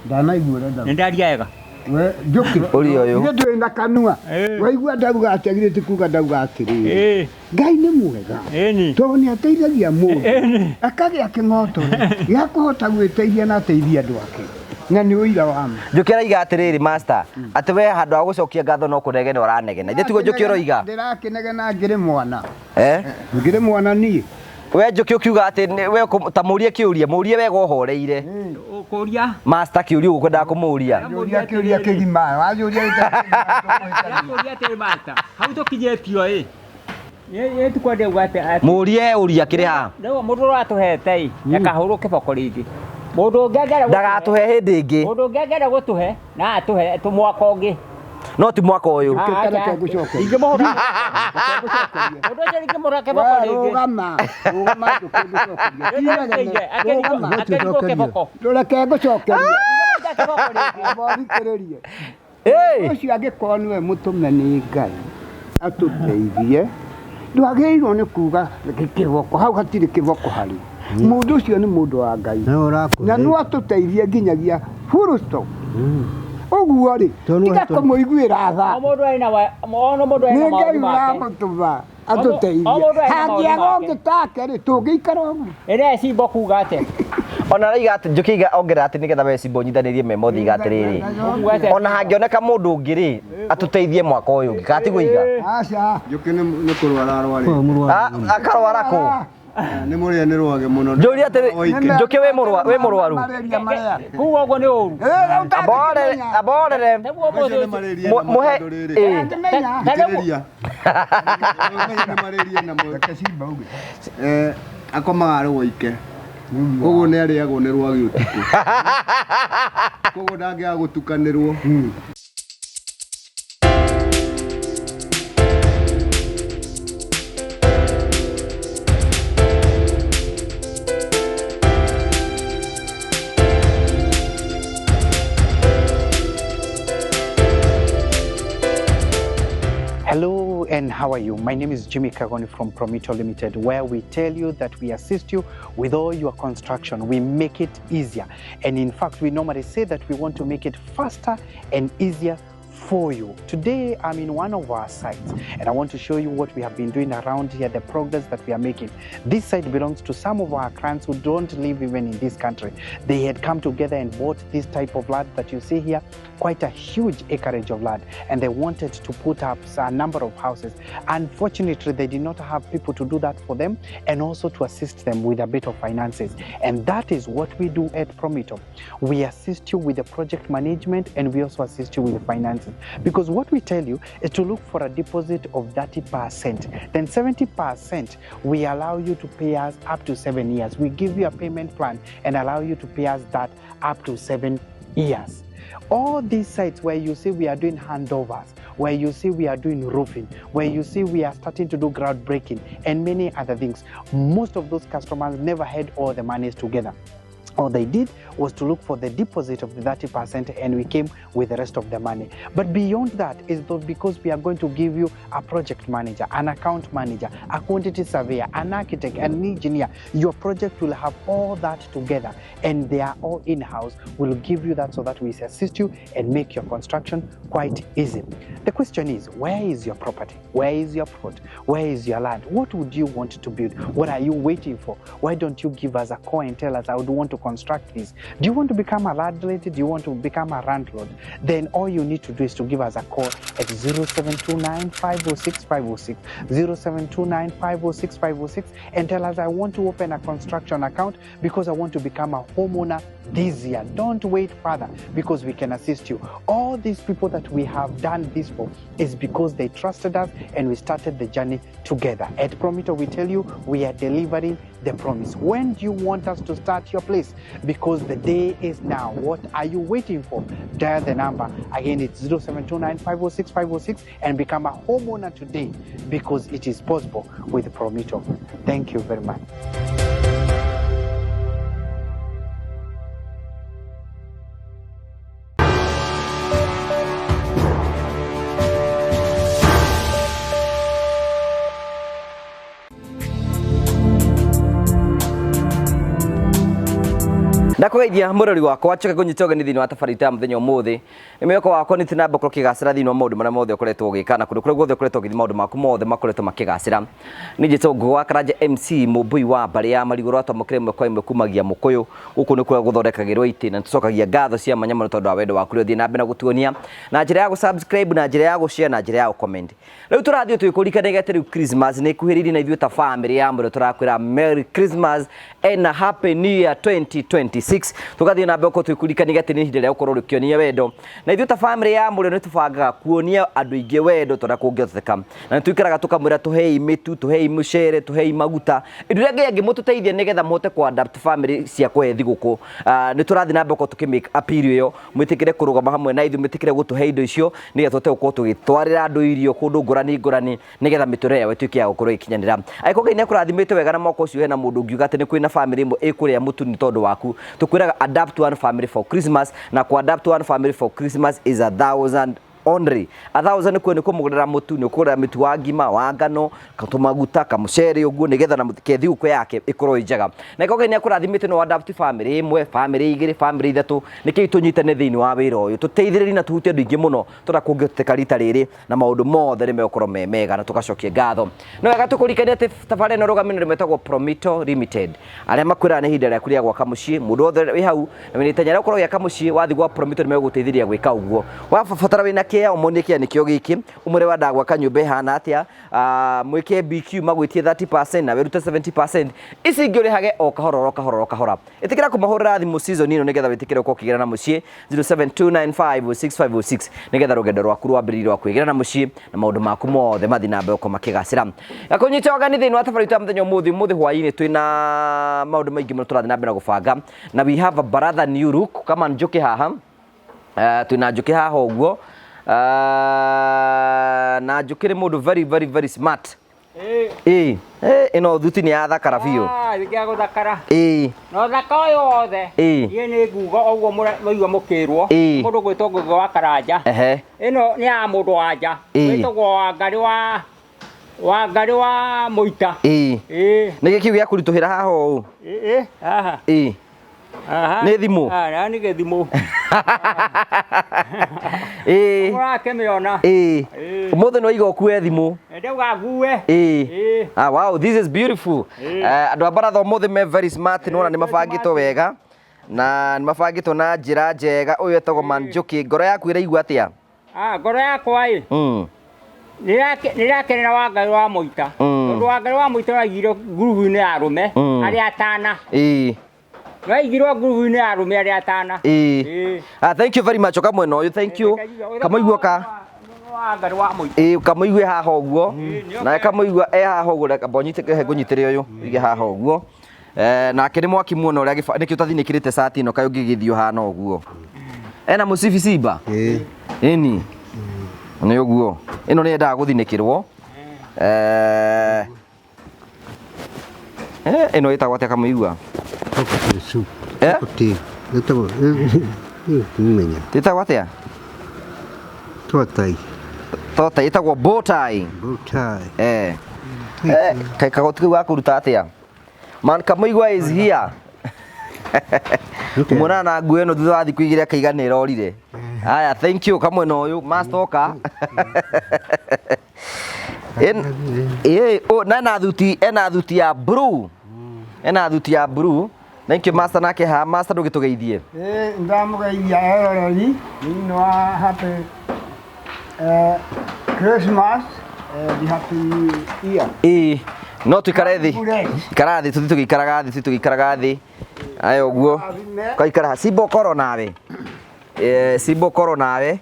Dana igura da. Ndariaga. We Njuki. Uri oyo. Ndio ndio enda kanua. Waigua ndauga ategire tikuga ndauga atiri. Ngai ni mwega. Eni. To ni ateithagia mundu. Akagĩa kĩng'otore gĩa kũhota gwĩteithia na ateithia andũ ake. Na nĩ ũira wa ma. Njuki araiga atiriri master. Ati we handu ha gucokia ngatho no kunegene uranegena. Ithe tiguo Njuki uroiga. Ndĩrakenegena ngĩrĩ mwana. Ngĩrĩ mwana niĩ. We Njuki ukiuga ati we ta murie kiuria murie wega uhoreire. Kuria. Master kiuria ukwendaga kumuria. Kiuria kĩgima. Wajuria Kuria te bata. Hau tukijetio Ye tukwende ugate ati. Murie uria kiri ha. Ndio mundu ratuhete yakahuru kiboko ringi. Mundu ngegera ndagatuhe hindi ingi. Mundu ngegera gutuhe na atuhe tumwaka ungi. No ti mwaka uyu. Kĩtareke gucoka. Ingimuhura. Mundu ũcio ingimura kiboko ringi. Rugama kiboko. Rureke gucokeria. Thikĩrĩrie. Ũcio angĩkorwo nĩwe mũtũme nĩ Ngai atũteithie. Ndwagĩrĩirwo nĩ kuga kĩboko hau hatirĩ kĩboko harĩ. Mũndũ ũcio nĩ mũndũ wa Ngai. Na no atũteithie nginyagia full stop. Ũguo rĩ, tiga kũmũiguĩra tha. Mũndũ aina mũndũ aina maũndũ make. Nĩngai atũteithie. Hangĩaga ũngĩ take rĩ, tũngĩikara ũguo. Ĩrĩa cimbo kuga atĩ. Ona raiga ati Njuki ongerera ati nigetha we cimbo nyithanĩrie memothi iga atiriri. Ona hangĩoneka mũndũ ũngĩ rĩ atũteithie mwaka ũyũ ũngĩ kana tiguiga. Aca. Njuki nĩ kũrwara arwarĩte. Akarwara kũ? Nĩ mũrĩa nĩ rwage mũno. Njũria atĩrĩ Njuki wĩ mũrwaru. Kuga ũguo nĩ ũru. Aborere. Muhe. Akomaga arĩ woike. Koguo nĩ arĩagwo nĩ rwagĩ ũtukũ. Koguo ndangĩaga gũtukanĩrwo. Hello and how are you? My name is Jimmy Kagoni from Promito Limited, where we tell you that we assist you with all your construction. We make it easier. And in fact, we normally say that we want to make it faster and easier for you. Today, I'm in one of our sites and I want to show you what we have been doing around here, the progress that we are making. This site belongs to some of our clients who don't live even in this country. They had come together and bought this type of land that you see here, quite a huge acreage of land, and they wanted to put up a number of houses. Unfortunately, they did not have people to do that for them and also to assist them with a bit of finances. And that is what we do at Promito. We assist you with the project management and we also assist you with the finances. Because what we tell you is to look for a deposit of 30%. Then 70% we allow you to pay us up to 7 years. We give you a payment plan and allow you to pay us that up to 7 years. All these sites where you see we are doing handovers, where you see we are doing roofing, where you see we are starting to do groundbreaking and many other things, most of those customers never had all the monies together. All they did was to look for the deposit of the 30% and we came with the rest of the money. But beyond that is because we are going to give you a project manager, an account manager, a quantity surveyor, an architect, an engineer. Your project will have all that together and they are all in-house. We'll give you that so that we assist you and make your construction quite easy. The question is, where is your property? Where is your plot? Where is your land? What would you want to build? What are you waiting for? Why don't you give us a call and tell us I would want to construct this? Do you want to become a landlady? Do you want to become a landlord? Then all you need to do is to give us a call at 0729 506 506, 0729 506 506 and tell us I want to open a construction account because I want to become a homeowner this year. Don't wait further because we can assist you. All these people that we have done this for is because they trusted us and we started the journey together. At Promito, we tell you we are delivering the promise. When do you want us to start your place? Because the day is now. What are you waiting for? Dial the number. Again, it's 0729 506 506 and become a homeowner today because it is possible with Promito. Thank you very much. Ndakũgeithia mũrori wakwa choke kũnyita ũgeni thĩinĩ wa thabarĩ ta mũthenya ũmũthĩ. Mwĩhoko wakwa nĩ tinamba kũkĩgacĩra thĩinĩ wa maũndũ marĩa mothe ũkoretwo ũgĩka kũndũ kũrĩa guothe ũkoretwo ũgĩthiĩ maũndũ maku mothe makoretwo makĩgacĩra. Nĩ njĩtwo Ngũgwa Karanja MC mũmbui wa mbarĩ ya marigũ rwatwamũkĩre ĩmwe kwa ĩmwe kumagia mũkũyũ gũkũ nĩ kũrĩa gũthondekagĩrwo itĩ na tũcokagia ngatho cia mwanya mũno tondũ wa wendo waku ũrĩa ũthiĩ na mbere na gũtuonia na njĩra ya gũ-subscribe na njĩra ya gũ-share na njĩra ya gũ-comment. Rĩu tũrathiĩ tũgĩkũrikanagia atĩ rĩu Christmas nĩ ĩkuhĩrĩirie na ithuĩ ta family ya Mbara tũrakwĩra Merry Christmas and a Happy New Year 2026. Tugathiĩ na mbere tũgĩkũrikanagia atĩ nĩ ihinda rĩa gũkorwo rĩkĩonia wendo na ithuĩ ta family ya Mbara nĩ tũbangaga kuonia andũ aingĩ wendo tondũ kũngĩhoteka na nĩ tũikaraga tũkamwĩra tũhei mĩtu tũhei mũcere tũhei maguta indo iria ngĩ angĩmũtũteithia nĩgetha mũhote ku-adapt family cia kũhe thigũkũ. Nĩ tũrathiĩ na mbere tũkĩ-make appeal ĩyo mwĩtĩkĩre kũrũgama hamwe na ithuĩ mwĩtĩkĩre gũtũhe indo icio nĩgetha tũhote gũkorwo tũgĩtwarĩra andũ irio kũndũ ngũrani ngũrani nĩgetha mĩtũrĩre yao ĩtuĩke ya gũkorwo ĩkinyanĩra. Angĩkorwo Ngai nĩ akũrathimĩte wega na mwaka ũcio hena mũndũ ũngiuga atĩ nĩ kwĩna family ĩmwe ĩkũrĩa mũtu nĩ tondũ waku tũkwĩraga adapt one family for Christmas na ku-adapt one family for Christmas is 1,000 only. 1,000 nĩ kũmũgũrĩra mũtu nĩ kũgũrĩra mĩtu wa ngima wa ngano tũmaguta kamũcere ũguo nĩgetha na thigũkũ yake ĩkorwo ĩnjega. Na angĩkorwo Ngai nĩ akũrathimĩte no adapt family ĩmwe family igĩrĩ family ithatũ nĩkĩĩ tũnyitane thĩinĩ wa wĩra ũyũ tũteithĩrĩrie na tũhutie andũ aingĩ mũno tondũ kũngĩhoteka rita rĩrĩ na maũndũ mothe nĩ megũkorwo me mega na tũgacokia ngatho. No wega tũkũrikania atĩ thabarĩ ĩno rũgamĩrĩro metagwo Promito Limited arĩa makwĩraga nĩ ihinda rĩaku rĩa gwaka mũciĩ mũndũ wothe wĩ hau na wĩna itanya rĩa gũkorwo ũgĩaka mũciĩ wathiĩ gwa Promito nĩ megũgũteithĩrĩria gwĩka ũguo. Wabatara wĩna kĩaya ũmonie kĩaya nĩkĩo gĩkĩ ũmũre wenda gwaka nyũmba ĩhana atĩa mwĩke BQ magwĩtie 30% na wĩrute 70%. Ici ingĩ ũrĩhage o kahora ĩtĩkĩra kũmahũrĩra thimũ season ĩno nĩgetha wĩtĩkĩre gũkorwo ũkĩgĩra na mũciĩ 0729565506 nĩgetha rũgendo rwaku rwambĩrĩrie rwa kwĩgĩra na mũciĩ na maũndũ maku mothe mathiĩ na mbere gũkorwo makĩgacĩra. Kũnyita ũgeni thĩinĩ wa thabarĩ ta mũthenya ũmũthĩ hwaĩ-inĩ twĩna maũndũ maingĩ mũno tũrathiĩ na mbere na gũbanga na we have a Mbaratha new look kama Njuki haha twĩna Njuki haha ũguo na Njuki nĩ mũndũ very smart. Ĩno thuti nĩ ya thakara biũ. Nĩkĩa gũthakara. No thaka ũyũ wothe niĩ nĩ nguga ũguo mũigua mũkĩrwo mũndũ gwĩtwo Ngũgwa Karanja. Ĩno nĩ ya mũndũ wa nja gwĩtagwo Wangari wa Mũita. Nĩkĩ kĩu gĩa kũritũhĩra haha ũũ? Haha. Nĩ thimũ? Nĩ gĩthimũ. Ũrakĩmĩona. Ũmũthĩ no iga ũkue thimũ. Ndauga ngue. Wow, this is beautiful. Andũ a Mbaratha ũmũthĩ me very smart nĩwona nĩ mabangĩtwo wega na nĩ mabangĩtwo na njĩra njega. Ũyũ etagwo Njuki. Ngoro yaku ĩraigua atĩa? Ngoro yakwa nĩrakenera Wangari wa Mũita tondũ Wangari wa Mũita aigirwo ngurubu-inĩ ya arũme arĩa atana. Waigirwo ngurubu-inĩ ya arũme arĩa atana. Thank you very much. Oka mwena ũyũ. Thank you. Kamũigua ka Wangari wa Mũita. Kamũigua haha ũguo na kamũigua haha ũguo reka mbonyitĩke ngũnyitĩre ũyũ ige haha ũguo. Nake nĩ mwaki muona ũrĩa nĩkĩo ũtathiĩ nĩkĩrĩte cati ĩno kaĩ ũngĩgĩthiĩ hana ũguo. Ena mũcibi simba. Ĩni nĩ ũguo. Ĩno nĩ yendaga gũthinĩkĩrwo. Ĩno ĩtagwo atĩa kamũigua? Ĩtagwo atĩa? Totai ĩtagwo bowtie. Kaĩ kagoti kau gakũruta atĩa? Man kamũigua is here. Mũmona na nguo ĩno thutha wa thikũ igĩrĩ akaiga nĩ ĩrorire. Haya, thank you. Kamwena ũyũ master oka. Ena thuti ya blue. Thank you master. Nake ha master ndũgĩtũgeithie. Ndamũgeithia eroreri thĩinĩ wa happy Christmas and happy year. No tũikare thĩ. Ikara thĩ tũgĩikaraga thĩ. Aya ũguo. Kaikara Simba koro nawe. Simba koro nawe.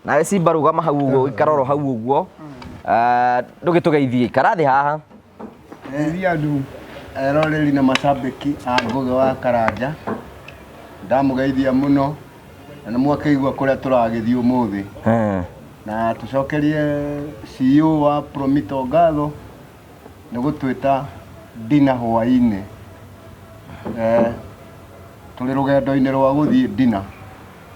Nawe Simba rũgama hau ũguo ikaroro hau ũguo. Ndũgĩtũgeithie ikara thĩ haha. Andũ eroreri na macambĩki a Ngũgwa Karanja ndamũgeithia mũno na nĩ mwakaigua kũrĩa tũragĩthiĩ ũmũthĩ na tũcokerie CEO wa Promito ngatho nĩ gũtwĩta dinner hwaĩ-inĩ. Tũrĩ rũgendo-inĩ rwa gũthiĩ dinner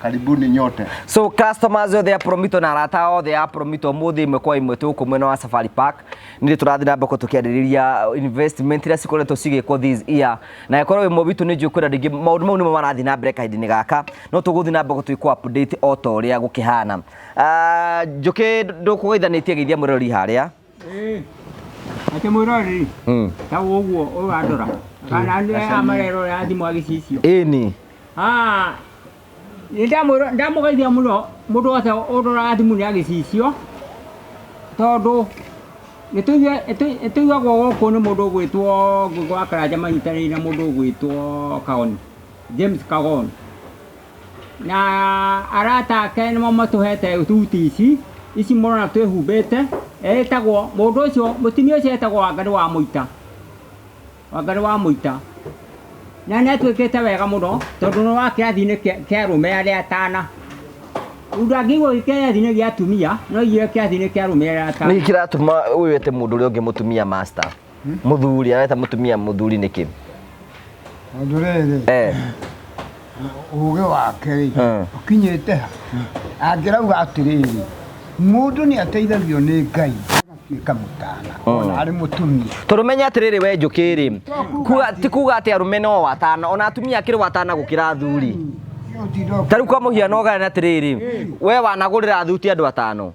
Karibuni nyote. So customers othe a Promito na arata othe a Promito muthi imwe kwa imwe tuku mwena wa Safari Park nĩ tũrathiĩ na mbere tukiarĩrĩria investment iria cikoretwo cigĩkwo this year na ĩkorwo ĩmwe witũ nĩ njũĩ kwĩna rĩngĩ maũndũ mau nĩmo marathiĩ na mbere kahinda-inĩ gaka no tũgũthiĩ na mbere twĩkwo update o ta ũrĩa gũkĩhana. Njuki ndũkũgeithanĩtie geithia mũrori harĩa. Ati mũrori ta ũguo ũrandora kana nĩ amarero ya thimũ agĩcicio. Ĩni ndamugeithia mũno mũndũ wothe ũroraga thimũ nĩ agĩcicio tondũ nĩtũigagwo gũkũ nĩ mũndũ ũgwĩtwo Ngũgũ Karanja manyitanĩire na mũndũ ũgwĩtwo Kagoni, James Kagoni, na arata ake nĩmo matũhete thuti ici mũrona twĩhumbĩte. Etagwo mũndũ ũcio mũtumia ũcio etagwo Wangari wa Mũita na nĩ atwĩkĩte wega mũno tondũ nĩ wa kĩrathi-inĩ kĩa arũme arĩa atana. Ndangĩigua kĩrathi-inĩ gĩa atumia no igire kĩrathi-inĩ kĩa arũme arĩa atana. Nĩ kĩratũma ũyũ ete mũndũ ũrĩa ũngĩ mũtumia master mũthuri areta mũtumia mũthuri nĩkĩ? Ũndũ rĩrĩ ũgĩ wake ũkinyĩte ha angĩrauga atĩrĩrĩ mũndũ nĩ ateithagio nĩ Ngai agatuĩka mũtana ona arĩ mũtumia. Tũrũmenye atĩrĩrĩ we Njuki ti kuga atĩ arũme no watana ona atumia akĩrĩ watana gũkĩra athuri. Tarĩu kwa mũhiano ũgane atĩrĩrĩ we wanagũrĩra thuti andũ atano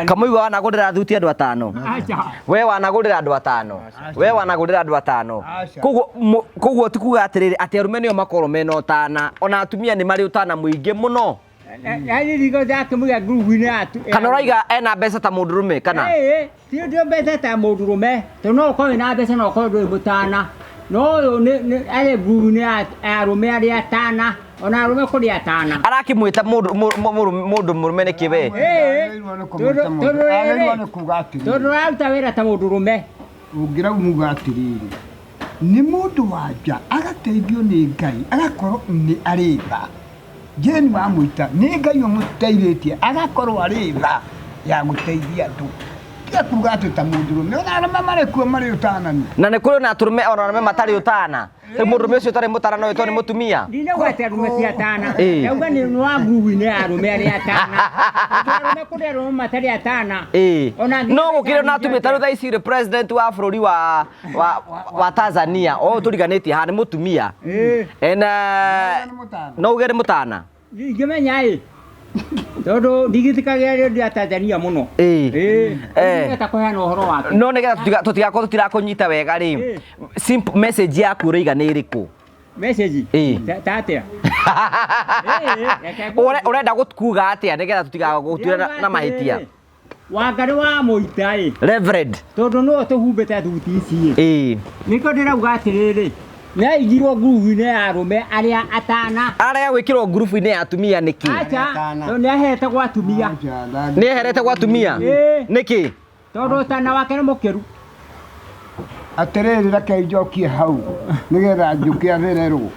kamũigua wanagũrĩra thuti andũ atano we wanagũrĩra andũ atano we wanagũrĩra andũ atano koguo ti kuga atĩrĩrĩ atĩ arũme nĩo makorwo mena ũtana ona atumia nĩ marĩ ũtana mũingĩ mũno. Kana ũraiga ena mbeca ta mũndũrũme kana? Ti ndio mbeca ta mũndũrũme tondũ no ũkorwo na mbeca no ũkorwo ndũrĩ mũtana no ũyũ nĩ arĩ ngurubu-inĩ ya arũme arĩa atana ona arũme kũrĩ atana. Arakĩmwĩta mũndũ mũrũme nĩkĩ we? Tondũ ũraruta wĩra ta mũndũrũme. Ũngĩrauga atĩrĩrĩ nĩ mũndũ wa nja agateithio nĩ Ngai agakorwo nĩ arĩ tha. Jane wa Mũita nĩ Ngai ũmũteithĩtie agakorwo arĩ tha ya gũteithia andũ. Tiga kuga atĩ ta mũndũrũme ona arũme marĩ kuo marĩ ũtanani. Na nĩ kũrĩ na arũme ona arũme matarĩ ũtana. Mũndũrũme ũcio ũtarĩ mũtana no wĩtwo nĩ mũtumia. Ndinauga atĩ arũme ti atana. Ndauga nĩ wa ngurubu-inĩ ya arũme arĩa atana. Arũme kũrĩ arũme matarĩ atana. No gũkĩrĩ na atumia tarĩu thaa ici president wa bũrũri wa Tanzania o tũriganĩtie haha nĩ mũtumia. No uge nĩ mũtana? Ingĩmenya tondũ ndigithikagia redio ya Tanzania mũno. Nĩgetha kũheana ũhoro wake. No nĩgetha tũtigakorwo tũtirakũnyita wega rĩ simple message yaku ũraiga nĩ ĩrĩkũ? Message ta atĩa? Ũrenda kuga atĩa nĩgetha tũtigagũtuĩra na mahĩtia? Wangari wa Mũita Reverend tondũ no tũhumbĩte thuti ici nĩkĩo ndĩrauga atĩrĩrĩ nĩ aigirwo ngurubu-inĩ ya arũme arĩa atana. Arĩa gwĩkĩrwo ngurubu-inĩ ya atumia nĩkĩ? Acha nĩ ahete gwa atumia. Nĩ aherete gwa atumia nĩkĩ? Tondũ ũtana wake nĩ mũkĩru. Atĩrĩrĩ reke njokie hau nĩgetha Njuki athererwo.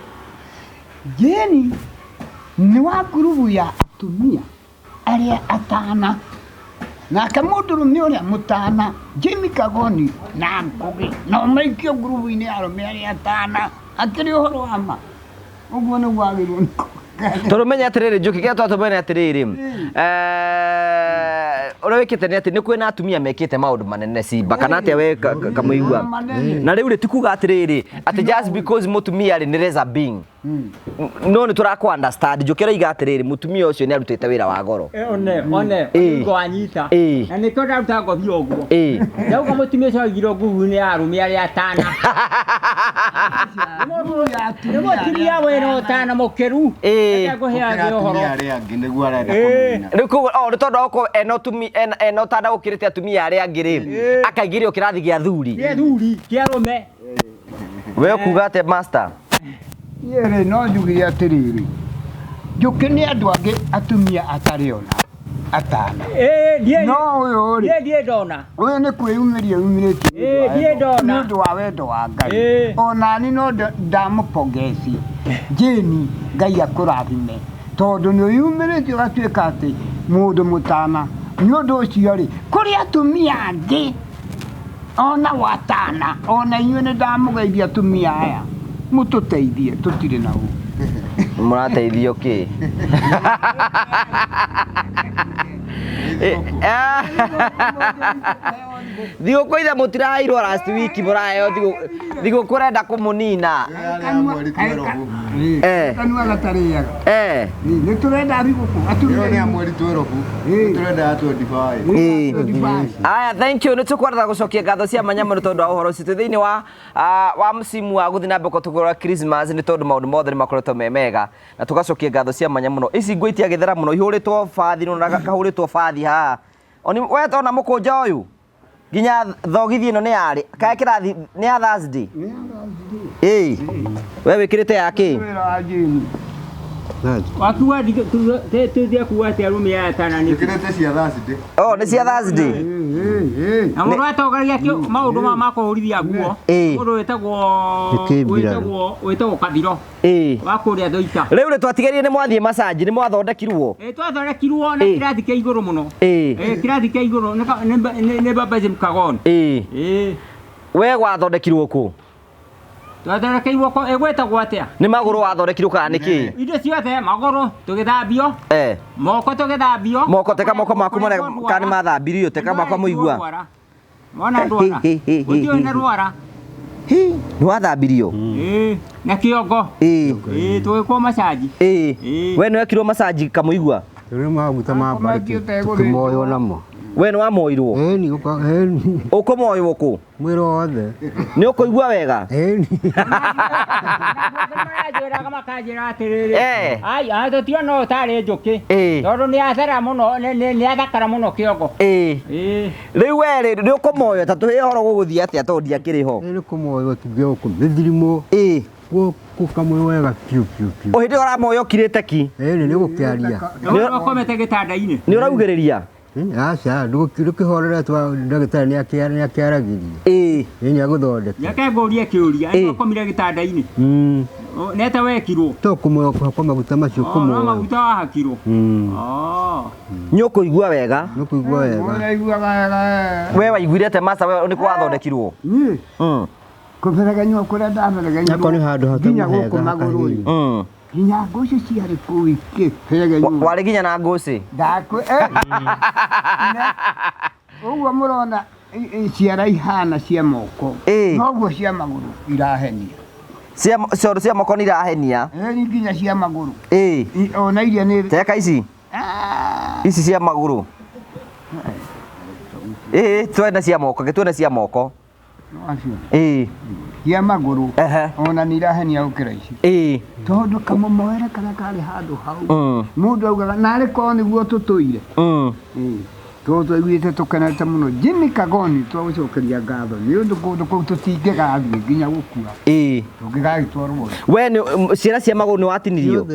Jane nĩ wa ngurubu ya atumia arĩa atana nake mũndũrũme ũrĩa mũtana James Kagoni na Ngũgĩ no maikio ngurubu-inĩ ya arũme arĩa atana akĩrĩ ũhoro wa ma. Ũguo nĩguo wagĩrĩirwo nĩ kuga. Tũrũmenye atĩrĩrĩ Njuki kĩrĩa twatũmenya atĩrĩrĩ ũrĩa wĩkĩte nĩ atĩ nĩ kwĩna atumia mekĩte maũndũ manene Simba kana atĩa we kamũigua. Na rĩu rĩ ti kuga atĩrĩrĩ atĩ just because mũtumia rĩ nĩ reza being no nĩ tũrakũ understand. Njuki arauga atĩrĩrĩ mũtumia ũcio nĩ arutĩte wĩra wa goro. One ngwanyita na nĩkĩo ndaruta ngobia ũguo. Ndauga mũtumia ũcio aigirwo ngurubu-inĩ ya arũme arĩa atana. Nĩ mũtumia wĩra ũtana mũkĩru. Ekũheage ũhoro. Rĩu koguo nĩ tondũ okorwo ena ũtana gũkĩrĩte atumia arĩa angĩ rĩ akaingĩrio kĩrathi gĩa athuri. Gĩa athuri kĩa arũme. We kuga atĩ master? Niĩ no njuge atĩrĩrĩ Njuki nĩ andũ angĩ atumia atarĩ ona atana. No ũyũ rĩ ndiĩ ndona ũyũ nĩ kwĩyumĩria yumĩrĩtie nĩ ũndũ wa wendo wa Ngai. Onani no ndamũpongeci Jane Ngai akũrathime tondũ nĩ ũyumĩrĩtie ũgatuĩka atĩ mũndũ mũtana. Nĩ ũndũ ũcio rĩ kũrĩ atumia angĩ ona watana ona inyuĩ nĩ ndamũgeithia atumia aya mũtũteithie tũtirĩ na ũũ. Mũrateithio kĩ? Thigũkũ ithe mũtiraheirwo last week mũraheo thigũkũ renda kũmũnina. Kanua gatarĩaga. Nĩ tũrenda thigũkũ. Athuuri nĩ mweri 12. Tũrenda 25. Aya, thank you. Nĩ tũkwenda gũcokia ngatho cia manyamũ nĩ tondũ wa ũhoro ũcio thĩinĩ wa msimu wa gũthiĩ na mbere tũgũra Christmas nĩ tondũ maũndũ mothe nĩ makoretwo me mega na tũgacokia ngatho cia manyamũ mũno. Ici ngũ itiagethera mũno ihũrĩtwo bathi na kahũrĩtwo bathi haha. Oni we tona mũkũnja ũyũ nginya thogithi ĩno nĩ yarĩ kae kĩrathi nĩ ya Thursday. We wĩkĩrĩte yake wakuwa tũthia kuwa atĩ arũme aya tana nĩ Wĩkĩrĩte cia Thursday. nĩ cia Thursday. na mũndũ atogaria maũndũ ma kũhũrithia nguo mũndũ wĩtagwo Kabiro wa kũrĩa Thũita. Rĩu nĩ twatigerie nĩ mwathiĩ massage nĩ mwathondekirwo. Twathondekirwo na kĩrathi kĩa igũrũ mũno. Kĩrathi kĩa igũrũ nĩ Mbara Kagoni. We gwathondekirwo kũ? Twathondekirwo gwĩtagwo atĩa? Nĩ magũrũ wathondekirwo kana nĩkĩ? Indo ciothe magũrũ tũgĩthambio. Moko tũgĩthambio. Moko teka moko maku marĩa kana mathambirio teka makwa mũigua. Mona ndwara. Gũtirĩ na rwara. Nĩ wathambirio? Na kĩongo. Tũgĩkwo massage. We nĩ wekirwo massage kamũigua? Rĩu maguta ma mbariki tũmoyo namo. We nĩ wamoirwo? Ĩni ũkũmoywo kũ? mwĩrĩ wothe. Nĩ ũkũigua wega? Ĩni. Makanjĩraga makanjĩra atĩrĩrĩ. Ai tũtiona ũtarĩ njũkĩ. Tondũ nĩ athera mũno nĩ athakara mũno kĩongo. Rĩu we nĩ ũkũmoyo ta tũhe ũhoro gũgũthiĩ atĩa tondũ ndiakĩrĩ ho? Nĩ kũmoyo kĩngĩoko mĩthirimo. Kukamwe wega piu. O hĩndĩ ũramoyo kirĩte ki? Nĩ gũkĩaria. Nĩ ũkomete gĩtanda-inĩ. Nĩ ũraugĩrĩria? Aca ndũkĩhorera ndagĩtarĩ nĩ akĩaragirie. Nĩ agũthondeka. Nyake ngũrie kĩũria nĩ ũkomire gĩtanda-inĩ. Nete wekirwo. Tũkũmoyo kwa maguta macio kũmoyo. Maguta wahakirwo. Nĩ ũkũigua wega? Nĩ ũkũigua wega. We waiguire atĩ masa we nĩ wathondekirwo? Kũbereganywo kũrĩa ndabereganywo. Nako nĩ handũ hatarĩ nginya gũkũ magũrũ-inĩ. Nginya ngũcĩ ciarĩ kũu ikĩbereganywo. Warĩ nginya na ngũcĩ? Ũguo mũrona ciara ihana cia moko. Noguo cia magũrũ irahenia. Cia moko nĩ irahenia? Nginya cia magũrũ. Ona iria nĩ teka ici cia magũrũ. Twena cia moko gĩtuone cia moko. Cia magũrũ ona nĩ irahenia gũkĩra ici. Tondũ kamũmoere karĩa karĩ handũ hau mũndũ augaga narĩ korwo nĩguo tũtũire. Twaiguĩte tũkenete mũno. Jimmy Kagoni twagũcokeria ngatho nĩ ũndũ kũndũ kũu tũtingĩgathiĩ nginya gũkua. Tũngĩgagĩtwarwo. We ciara cia magũrũ nĩ watinirio?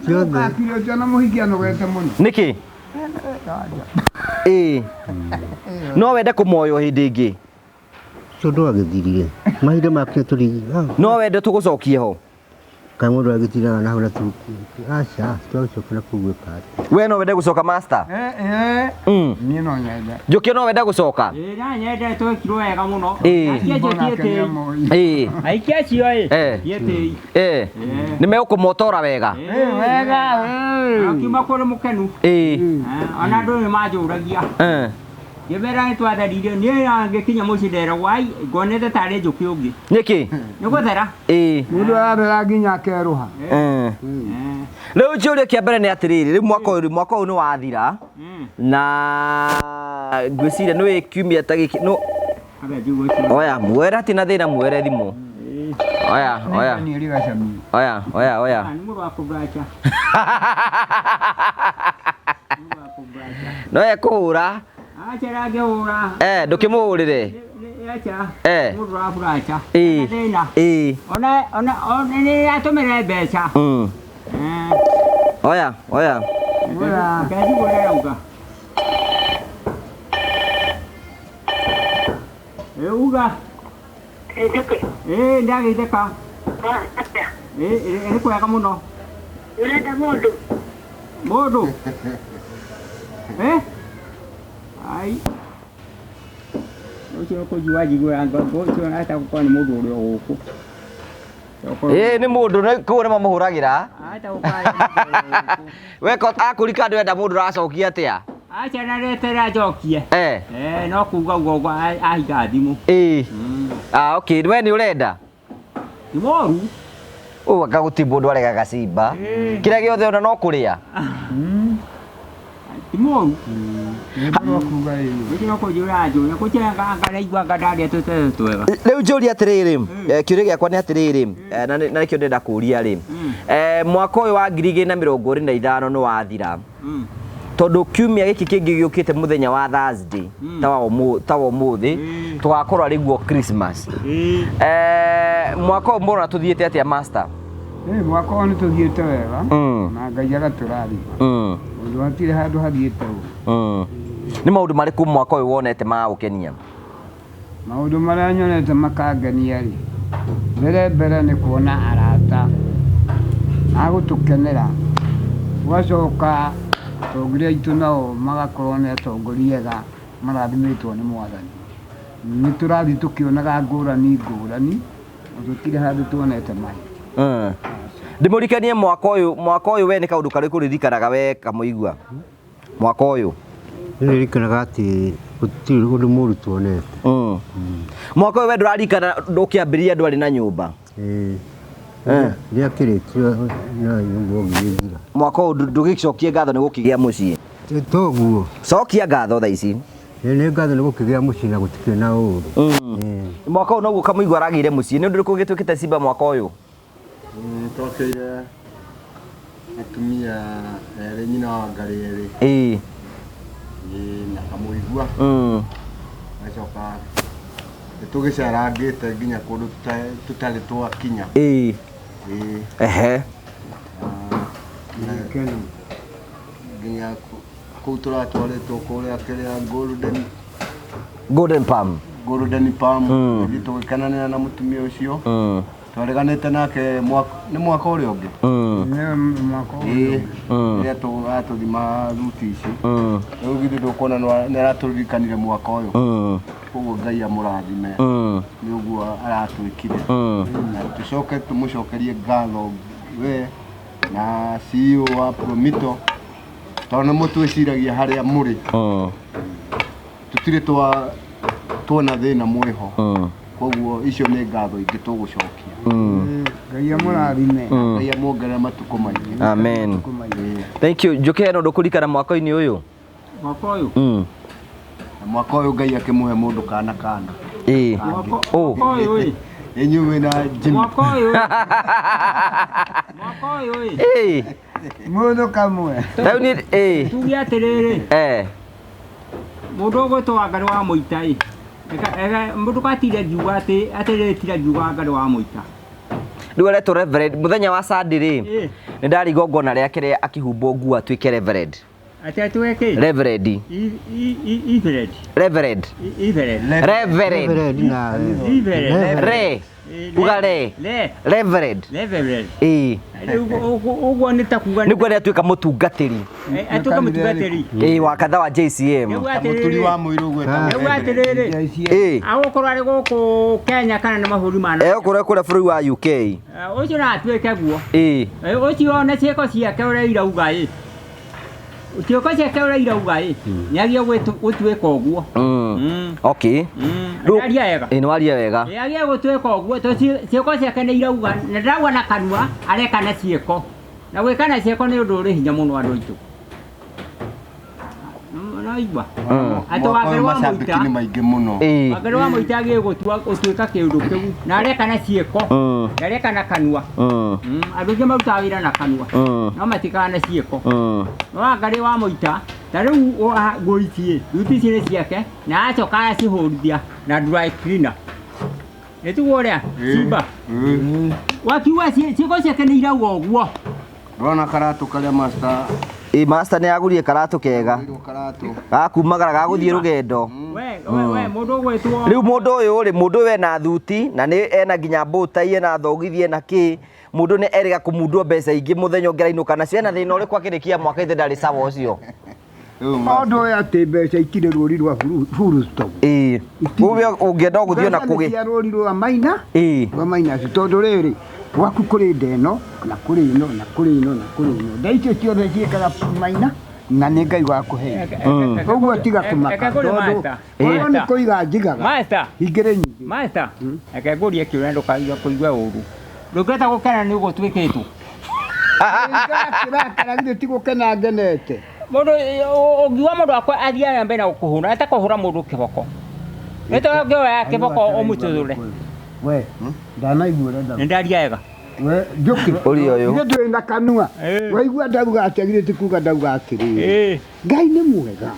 Ũgakire ũtiona mũhiki anogete mũno. Nĩkĩ? No wende kũmoyo hĩndĩ ĩngĩ? Tondũ agĩthirire mahinda make tũrigi. No wende tũgũcokie ho? Kaĩ mũndũ agĩtiraga na hau na aca twagĩcoka na kũu gwĩka. We no wende gũcoka master? Niĩ no nyende. Njũkĩ no wende gũcoka? Na nyende twekirwo wega mũno. Aikia acio thiĩtĩi. Nĩ megũkũmotora wega? Wega. Akiuma kũrĩ mũkenu. Ona andũ nĩ manjũragia. Ngĩmera nĩ twatherire niĩ ngĩkinya mũciĩ nderagwo ai ngonete tarĩ njũkĩ ũngĩ. Nĩkĩ? Nĩ gũthera. Mũndũ arathera nginya akerũha. Rĩu njũria kĩa mbere nĩ atĩrĩrĩ rĩu mwaka ũyũ nĩ wathira na ngwĩciria nĩ wĩkiumia ta gĩkĩ. Oya mwere atĩ na thĩna mwere thimũ. Oya. Nĩ mũndũ wa kũbracha. No ekũhũra. Achera ngĩhũra. Ndũkĩmũhũrĩre. Acha. Mũndũ wa kũbracha. Ona nĩ atũmĩre mbeca. Oya. Kaji bora rauga. Uga. Ndagĩtheka. Nĩ kwega mũno. Ũrenda mũndũ. Mũndũ. Ai. Ũcio kũjua jigwe anga ũcio hata kwa nĩ mũndũ ũrĩa gũkũ. nĩ mũndũ kũu nĩ mamũhũragĩra Ata ukaya. weko akũrika andũ enda mũndũ ũracokia atĩa Acha na retera njokie. No kuga ugo ahiga thimu. Okay, we nĩ ũrenda? Nĩ moru. Gagũtirĩ mũndũ arega gacimba. Kĩrĩa gĩothe ona no kũrĩa. Nĩ moru. Rĩu njũria atĩrĩrĩ, kĩũria gĩakwa nĩ atĩrĩrĩ, na nĩkĩo ndĩrenda kũria rĩ. Mwaka ũyũ wa 2025 nĩ wathira. Tondũ kiumia gĩkĩ kĩngĩ gĩũkĩte mũthenya wa Thursday ta wa ũmũthĩ tũgakorwo arĩguo Christmas. Mwaka ũyũ mbona tũthiĩte atĩa master? Mwaka ũyũ nĩ tũthiĩte wega na Ngai agatũrathima. Ũndũ hatirĩ handũ hathiĩte ũũ. Nĩ maũndũ marĩkũ mwaka ũyũ wonete magagũkenia? Maũndũ marĩa nyonete makangenia rĩ, mbere nĩ kuona arata a gũtũkenera, gwacoka atongoria aitũ nao magakorwo nĩ atongoria ega marathimĩtwo nĩ Mwathani. Nĩ tũrathiĩ tũkĩonaga ngũrani na tũtirĩ handũ tuonete mai. Ndĩmũrikanie mwaka ũyũ we nĩ kaũndũ karĩkũ ũririkanaga we kamũigua? Mwaka ũyũ nĩririkanaga atĩ gũtirĩ ũndũ mũru tuonete. Mwaka ũyũ we ndũraririkana ũkĩambĩrĩria ndwarĩ na nyũmba? Rĩrĩa kĩrĩtio na nyũmba ũngĩthira. Mwaka ũyũ ndũgĩcokie ngatho nĩ gũkĩgĩa mũciĩ? Toguo. Cokia ngatho thaa ici. Nĩ ngatho nĩ gũkĩgĩa mũciĩ na gũtikĩrĩ na ũũru. Mwaka ũyũ noguo kamũigua aragĩire mũciĩ. Nĩ ũndũ ũrĩkũ gĩtwĩkĩte Simba mwaka ũyũ? Twakĩire atumia erĩ, nyina wa Ngarĩ erĩ na kamũigua. Gacoka nĩtũgĩcerangĩte nginya kũndũ tũtarĩ twakinya. Nginya kũu tũratwarĩtwo kũrĩa kĩrĩa Golden Palm. Tũgĩkenanĩra na mũtumia ũcio. Twareganĩte nake nĩ mwaka ũrĩa ũngĩ. Rĩrĩa tũratũthima ruti ici. Rĩu githĩ ndũkuona nĩ aratũririkanire mwaka ũyũ. Koguo Ngai amũrathime. Nĩ ũguo aratwĩkire. Na tũcoke tũmũcokerie ngatho we na CEO wa Promito. Tondũ mũtwĩciragia harĩa mũrĩ. Tũtirĩ tuona thĩna mwĩho. Koguo icio nĩ ngatho ingĩ tũgũcokia. Ngai amũrathime. Ngai amwongerere matukũ maingĩ. Amen. Thank you. Njuki hena ũndũ kũririkana mwaka-inĩ ũyũ? Mwaka ũyũ? Mwaka ũyũ Ngai akĩmũhe mũndũ kana. Mwaka ũyũ inyuĩ na Jimmy. Mwaka ũyũ mũndũ kamwe. Rĩu nĩ tuge atĩrĩrĩ, mũndũ ũgwĩtwo Ngarĩ wa Mũita mũndũ gatire ngiuga atĩrĩrĩ tira ngiuga Ngarĩ wa Mũita. Rĩu aretwo Reverend mũthenya wa Sunday rĩ, nĩ ndarĩ igongona rĩake rĩa akĩhumbwo nguo atuĩke Reverend. Atatuĩke Reverend. Ũguo nĩ ta kuga nĩguo rĩa tuĩka mũtungatĩri. Atuĩka mũtungatĩri wa kanitha wa JCM. Mũturi wa mũirũ gwĩtagwo. Nĩguo atĩrĩrĩ, agũkorwo arĩ gũkũ Kenya kana nĩ mabũrũri ma na egũkorwo kũrĩa bũrũri wa UK. Ũcio no atuĩke guo. Ũcio na ciĩko ciake ũrĩa irauga ciĩko ciake ũrĩa irauga nĩagia gũtuĩka ũguo. Okay. Nĩ waria wega. Nĩagia gũtuĩka ũguo ciĩko ciake nĩ irauga na ndarauga na kanua areka na ciĩko. Na gwĩka na ciĩko nĩ ũndũ ũrĩ hinya mũno andũ aitũ. Naigua. Ngarĩ wa Mũita nĩ maingĩ mũno. Ngarĩ wa Mũita agĩgũtua gũtuĩka kĩndũ kĩu na areka na ciĩko. Ndareka na kanua. Andũ aingĩ marutaga wĩra na kanua no matikaga na ciĩko. No Ngarĩ wa Mũita ta rĩu nguo ici ruti ici nĩ ciake na acoka acihũrithia na dry cleaner. Nĩtuo ũrĩa Simba wakiuga ciĩko ciake nĩ irauga ũguo. Ndona karatũ karĩa master master nĩ agũrire karatũ kega gakumagara gagũthiĩ rũgendo. Rĩu mũndũ ũyũ rĩ, mũndũ ũyũ ena thuti na ena nginya mbũtai ena thogithie na kĩ, mũndũ nĩ erĩga kũmundwo mbeca ingĩ mũthenya ũngĩrainũka na ciana thĩna ũrĩkũ akĩrĩkia mwaka ithe ndarĩ sawa ũcio. Mũndũ ũyũ atĩ mbeca ikire rũri rwa full stop. Ũguo ũngĩenda gũthiĩ na kũgĩ rũri rwa Maina rwa Maina tondũ rĩrĩ Waku kuri ndeno na kuri ino na kuri ino na kuri ino. Ndaicio ciothe ciekaga maina na nĩ Ngai wa kũhe. Ũguo tiga kũmaka. Ũguo nĩ kũiga njigaga. Master. Ingĩrĩ nyingĩ. Master. Eke ngũrie kĩũria ndũkaiga kũigua ũru. Ndũngĩhota gũkena nĩ ũguo twĩkĩtwo. Kĩrakara githĩ ti gũkena ngenete. Mũndũ ũngiuga mũndũ akwa athiĩ na mbere na gũkũhũra atakũhũra mũndũ kĩboko. Nĩtwa ngĩoya kĩboko ũmũtũthũre. We, ndanaigua ũrenda. Nĩndaria wega. We, Njuki. Ũrĩ ũyũ. Ithuĩ ndũrĩ na kanua. Waigua ndauga atĩ ti kuga ndauga atĩrĩrĩ. Ngai nĩ mwega.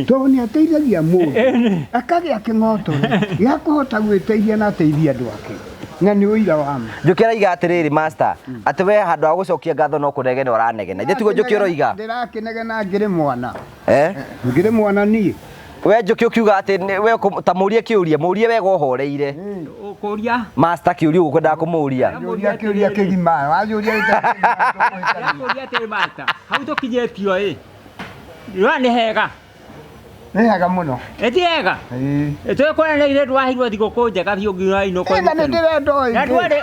Tondũ nĩ ateithagia mũndũ. Akagĩa kĩng'otore gĩa kũhota gwĩteithia na ateithia andũ ake. Na nĩ ũira wa ma. Njuki araiga atĩrĩrĩ master, atĩ we handũ ha gũcokia ngatho no kũnegena ũranegena. Ithe tiguo Njuki ũroiga. Ndĩrakĩnegena ngĩrĩ mwana. Ngĩrĩ mwana niĩ. We Njuki ũkiuga atĩ we ta mũrie kĩũria, mũrie wega ũhoreire. Kũria. Master kĩũria ũkwendaga kũmũria. Kĩũria kĩgima. Wajũria kũria atĩ master. Hau tũkinyĩtio nĩ hega. Nĩ hega mũno. Eti hega. Twĩkũranĩire ndwahirwo thigũkũ njega biũ nginya inũkũ. Ĩga nĩ ndĩrenda ũingĩ. Na ndwarĩ.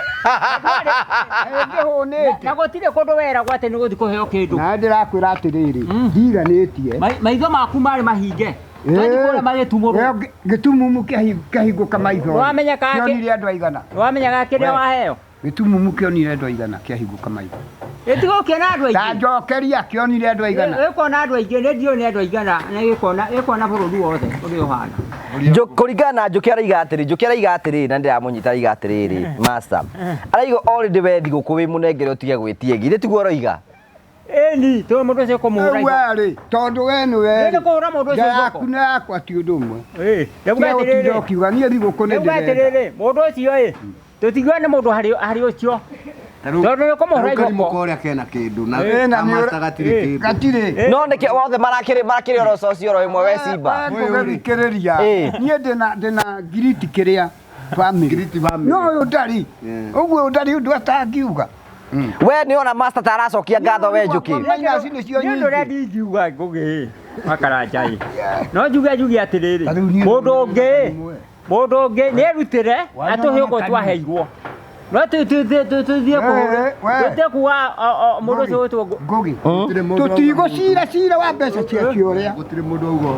Ndĩhũnĩte. Na gũtirĩ kũndũ weragwo atĩ nĩ gũthiĩ kũheo kĩndũ. Na ndĩrakwĩra atĩrĩrĩ, ndiganĩtie. Maitho maku marĩ mahinge. Twathiĩ kũrĩa magĩtumũrwo. Gĩtumumu kĩahingũka maitho. Nĩwamenyaga kĩonire andũ aigana. Nĩwamenyaga kĩrĩa waheo. Gĩtumumu kĩonire andũ aigana kĩahingũka maitho. Gĩtigũkĩona andũ aingĩ. Ta njokeria kĩonire andũ aigana. Gĩkona andũ aingĩ nĩ ndiũ nĩ andũ aigana na gĩkona bũrũri wothe ũrĩa ũhana. Kũringana na Njuki araiga atĩrĩrĩ na ndĩramũnyita araiga atĩrĩrĩ master. Araiga already we thigũkũ wĩ mũnengere ũtige gwĩtia ĩngĩ. Ithe tiguo ũroiga. Ĩni tũ mũndũ ũcio kũmũhũra. Werĩ tondũ we nĩ werĩ. Nĩ kũhũra mũndũ ũcio yaku na yakwa ti ũndũ ũmwe. Ndauga atĩrĩrĩ. Ũkiuga niĩ thigũkũ nĩ ndĩrenda. Atĩrĩrĩ mũndũ ũcio tũtigiwe nĩ mũndũ harĩ ũcio. Tondũ nĩ kũmũhũra iboko. Karimũko ũrĩa kena kĩndũ na master gatirĩ kĩndũ. Gatirĩ. No nĩkĩ wothe marakĩrĩ oro socio oro ĩmwe we Simba. Ngũgĩthikĩrĩria. Niĩ ndĩna ngiriti kĩrĩa family. No ũyũ ndarĩ. Ũguo ndarĩ ũndũ atangiuga. We nĩ ona master ta aracokia ngatho we Njuki. Nĩ ũndũ ũrĩa ndingiuga ngũgĩ makaranja no njuge atĩrĩrĩ mũndũ ũngĩ nĩ erutĩre atũhe ũguo twaheirwo no tũthiĩ kuga mũndũ ũcio wĩtwo Ngũgĩ tũtigũcira wa mbeca ciake ũrĩa gũtirĩ mũndũ auga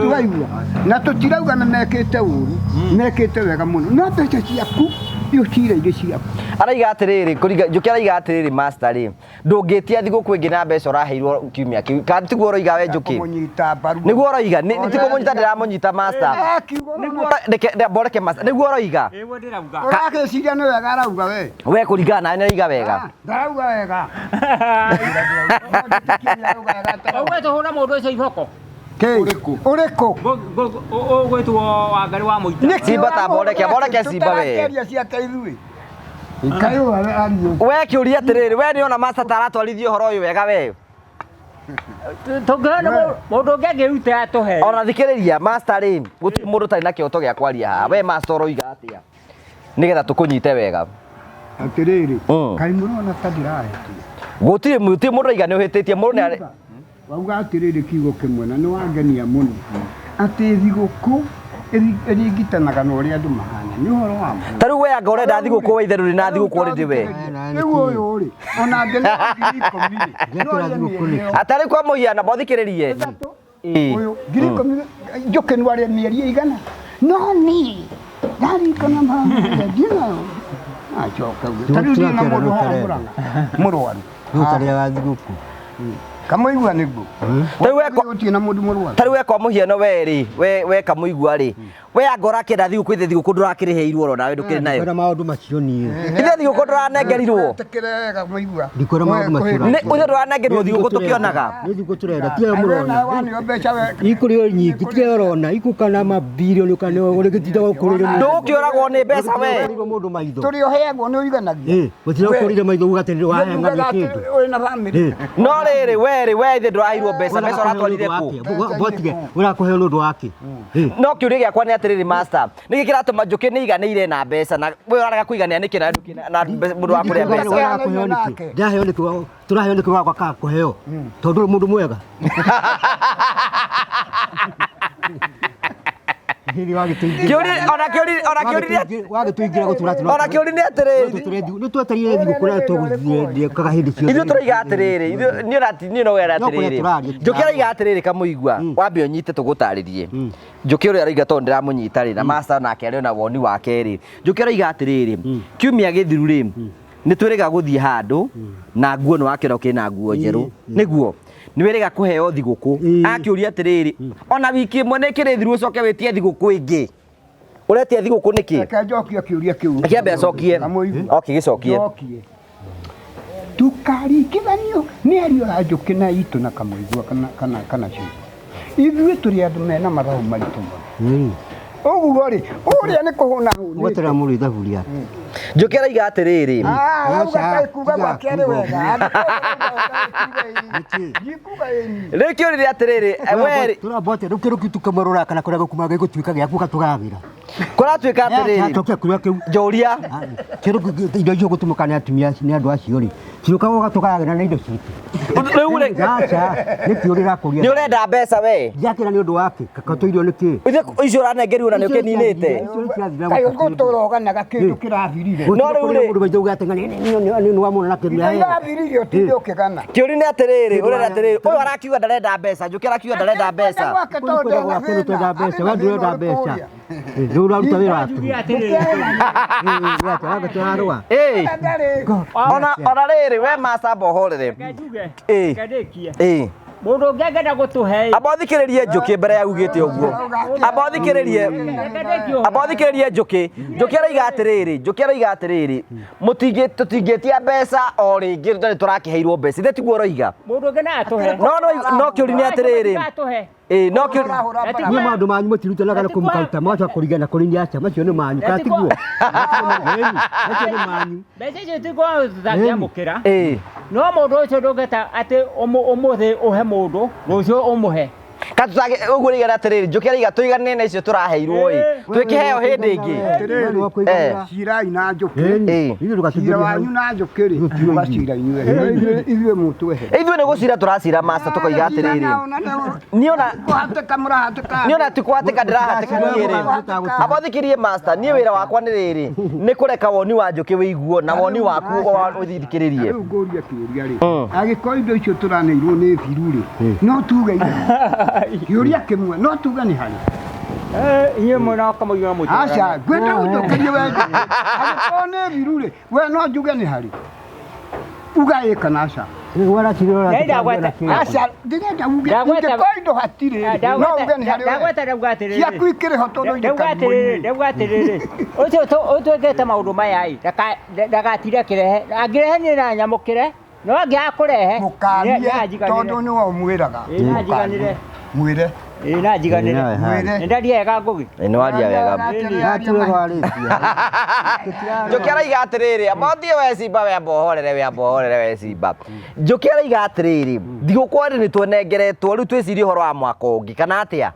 tũraigua na tũtirauga na mekĩte ũru mekĩte wega mũno no mbeca ciaku cira irĩ ciaku. Araiga atĩrĩrĩ Njuki araiga atĩrĩrĩ master rĩ ndũngĩtia thigũkũ ĩngĩ na mbeca ũraheirwo kiumia kĩu kana tiguo ũroiga we Njuki. Nĩguo ũroiga nĩ tikũmũnyita ndĩramũnyita master. Nĩguo mboreke master nĩguo ũroiga. Ũragĩciria nĩ wega arauga we. We kũringana nawe nĩaraiga wega. Ndarauga wega. Ũgwĩtwo hũra mũndũ ũcio iboko. Ũrĩkũ? Ũgwĩtwo Wangari wa Mũita. Simba ta mboreke Simba we. We kĩũria atĩrĩrĩ we nĩ ona master ta aratwarithia ũhoro ũyũ wega we. Tũngĩona mũndũ ũngĩ angĩruta atũhe. Ona thikĩrĩria master rĩ gũtirĩ mũndũ tarĩ na kĩhoto gĩa kwaria haha. We master ũroiga atĩa nĩgetha tũkũnyite wega. Atĩrĩrĩ kaĩ mũrona ta ndĩrahĩtia. Gũtirĩ mũndũ ũraiga nĩ ũhĩtĩtie mũndũ nĩ wauga atĩrĩrĩ kiugo kĩmwe na nĩ wangenia mũno atĩ thigũkũ ĩringitanaga na ũrĩa andũ mahana nĩ ũhoro wa ma. Ta rĩu we anga ũrenda thigũkũ we itherũ na thigũkũ rĩndĩ we. Rĩu ũyũ rĩ ona ngenia ngiri 10 atarĩ kwa mũhiana bothikĩrĩrie. Ũyũ ngiri 10 Njuki nĩ warĩ mĩeri igana no niĩ ndarikana ndina acoka tarĩu ndĩ na mũndũ wa Murang'a mũrwaru Nũtarĩaga thigũkũ. Kamũigua nĩguo. Tarĩu we kwa mũhiano we rĩ we Kamũigua rĩ we anga ũrakĩenda thigũkũ ithe thigũkũ ndũrakĩrĩheirwo oro nawe ndũkĩrĩ nayo. Kwĩna maũndũ macio niĩ. Ithe thigũkũ ndũranengerirwo. Ndikwĩra maũndũ macio. Ithe ndũranengerirwo thigũkũ tũkĩonaga. Nĩ thigũkũ tũrenda tiga mũrona. Ikũrĩ nyingĩ tiga ũrona ikũkana mabilioni kana ũrĩ gĩtinda gũkũrĩrwo. Ndũkĩoragwo nĩ mbeca we. Mũndũ maitho. Tũrĩ ũheagwo nĩ ũiganagia. Gũtirĩ ũkũrĩre maitho ugatĩrĩra waheanga kĩndũ. Wĩna bamĩrĩ. No rĩrĩ we ithe ndũraheirwo mbeca ũratwarire kũ. Botige ũrakũhe ũndũ wake. No kĩũria gĩakwa nĩ atĩrĩrĩ master nĩkĩ kĩratũma Njuki nĩ iganĩire na mbeca na we ũrarega kũigania nĩkĩ na mũndũ wa kũrĩa mbeca. Ndaheo nĩkĩ tũraheo nĩkĩ wakwa ka kũheo tondũ mũndũ mwega. hili wagituingira kiuri wagituingira gutura ona kiuri ni atiriri turethi ni twetereire thigukura tuguthie kaga hindi cio ithu turaiga atiriri ni orati ni no wera atiriri njukira iga atiriri kamuigwa wambe onyite tugutaririe njukira araiga to ndiramunyita ri na master nake ari ona woni wake ri njukira iga atiriri kiumia githiru ri ni twiriga guthie handu na nguo no wakira ukina nguo njeru niguo ni wiriga kuheo thiguku akiuria atiriri ona wiki imwe ni kirithiru ucoke witie thiguku ingi uretia thiguku niki reke njokie kiuria kiu akiambe acokie okay gicokie tukaringithanio ni ario ya Njuki na itu na Kamuigua kana cio ithuĩ tũrĩ andũ mena mathabu maritũ mũno ũguo rĩ ũrĩa nĩ kũhũna hũnĩte gwetera mũrũ ithabu rĩake Njuki araiga atiriri kuga gwake arĩ wega rĩkio rĩrĩ atiriri weri tũrambote rũkĩrũki tukamarũra kana kũrĩa gũkumaga gũtuĩka gĩaku gatũgabĩra kũratuĩka atiriri atokia kũrĩa kĩu njoria kĩrũki indo icio gũtumũka nĩ atumia nĩ andũ acio rĩ ciũkaga gatũgabĩra na indo citũ rĩu rĩ aca nĩ kĩo rĩrakũria nĩ ũrenda mbeca we njakĩra nĩ ũndũ wake kakatũirio nĩ kĩ icio ũranengerio na nĩ ũkĩninĩte kaĩ gũtũra ũganaga kĩndũ kĩrathirire no rĩu rĩ mũndũ maitũ gateng'ana nĩ wamũna na kĩndũ kĩrathirire ũtinde ũkĩgana kĩũri nĩ atiriri ũrenda atiriri ũyũ arakiuga ndarenda mbeca Njuki arakiuga ndarenda mbeca twenda mbeca we ndũrenda mbeca rĩu ũraruta wĩra waku ona rĩrĩ we macamba ũhorere mundu ngengenda gutuhe amba thikiririe Njuki mbere ya ugite uguo amba thikiririe Njuki araiga atiriri tutingetia mbeca o ringi turakiheirwo mbeca ithe tiguo roiga mundu ngena atuhe no kiuri ni atiriri no kiuri ni maundu manyu mutirutanaga na kumukaruta mwacha kuringana kuringia acha macio ni manyu katiguo macio ni manyu mbeca icio tiguo thakiamukira no mundu ucio ndungeta ati umuthi uhe mundu rucio umuhe katutage uguo rigana atiriri Njuki araiga tuigane na icio turaheirwo twikiheo hindi ingi cirai na Njuki cira wanyu na Njuki rĩ tugacira inyuĩ mũtwehe ithuĩ nĩ gũcira tũracira master tukoiga atiriri niona tikũhatĩka ndĩrahatĩka niĩ rĩ amba thikirie master niĩ wĩra wakwa nĩ rĩrĩ nĩ kũreka woni wa Njuki wĩiguo na woni waku ũthikĩrĩrie rĩu ngũria kĩũria rĩ agĩkorwo indo icio tũraneirwo nĩ thiru rĩ no tuge kĩũria kĩmwe no tuge nĩ harĩ inyuĩ mwĩna Kamuigua mũtũra aca ngwenda ũnjokerie we agĩkorwo nĩ thiru rĩ we no njuge nĩ harĩ uga ĩ kana aca aca ndĩrenda uge ingĩkorwo indo hatirĩ no uge nĩ harĩ ndagweta ndauga atiriri ciaku ikĩrĩ ho tondũ ndauga atiriri ũcio ũtwĩkĩte maũndũ maya ndagatire kĩrehe angĩrehe niĩ na nyamũkĩre no angĩaga kũrehe mũkanie tondũ nĩwe ũmwĩraga najiganire mwĩre najiganire ndaria wega ngũgi nĩ waria wega Njuki araiga atiriri amba thie we Simba we mbohorere we Simba Njuki araiga atiriri thigũkũ nĩ twenengeretwo rĩu twĩcirie ũhoro wa mwaka ũngĩ kana atĩa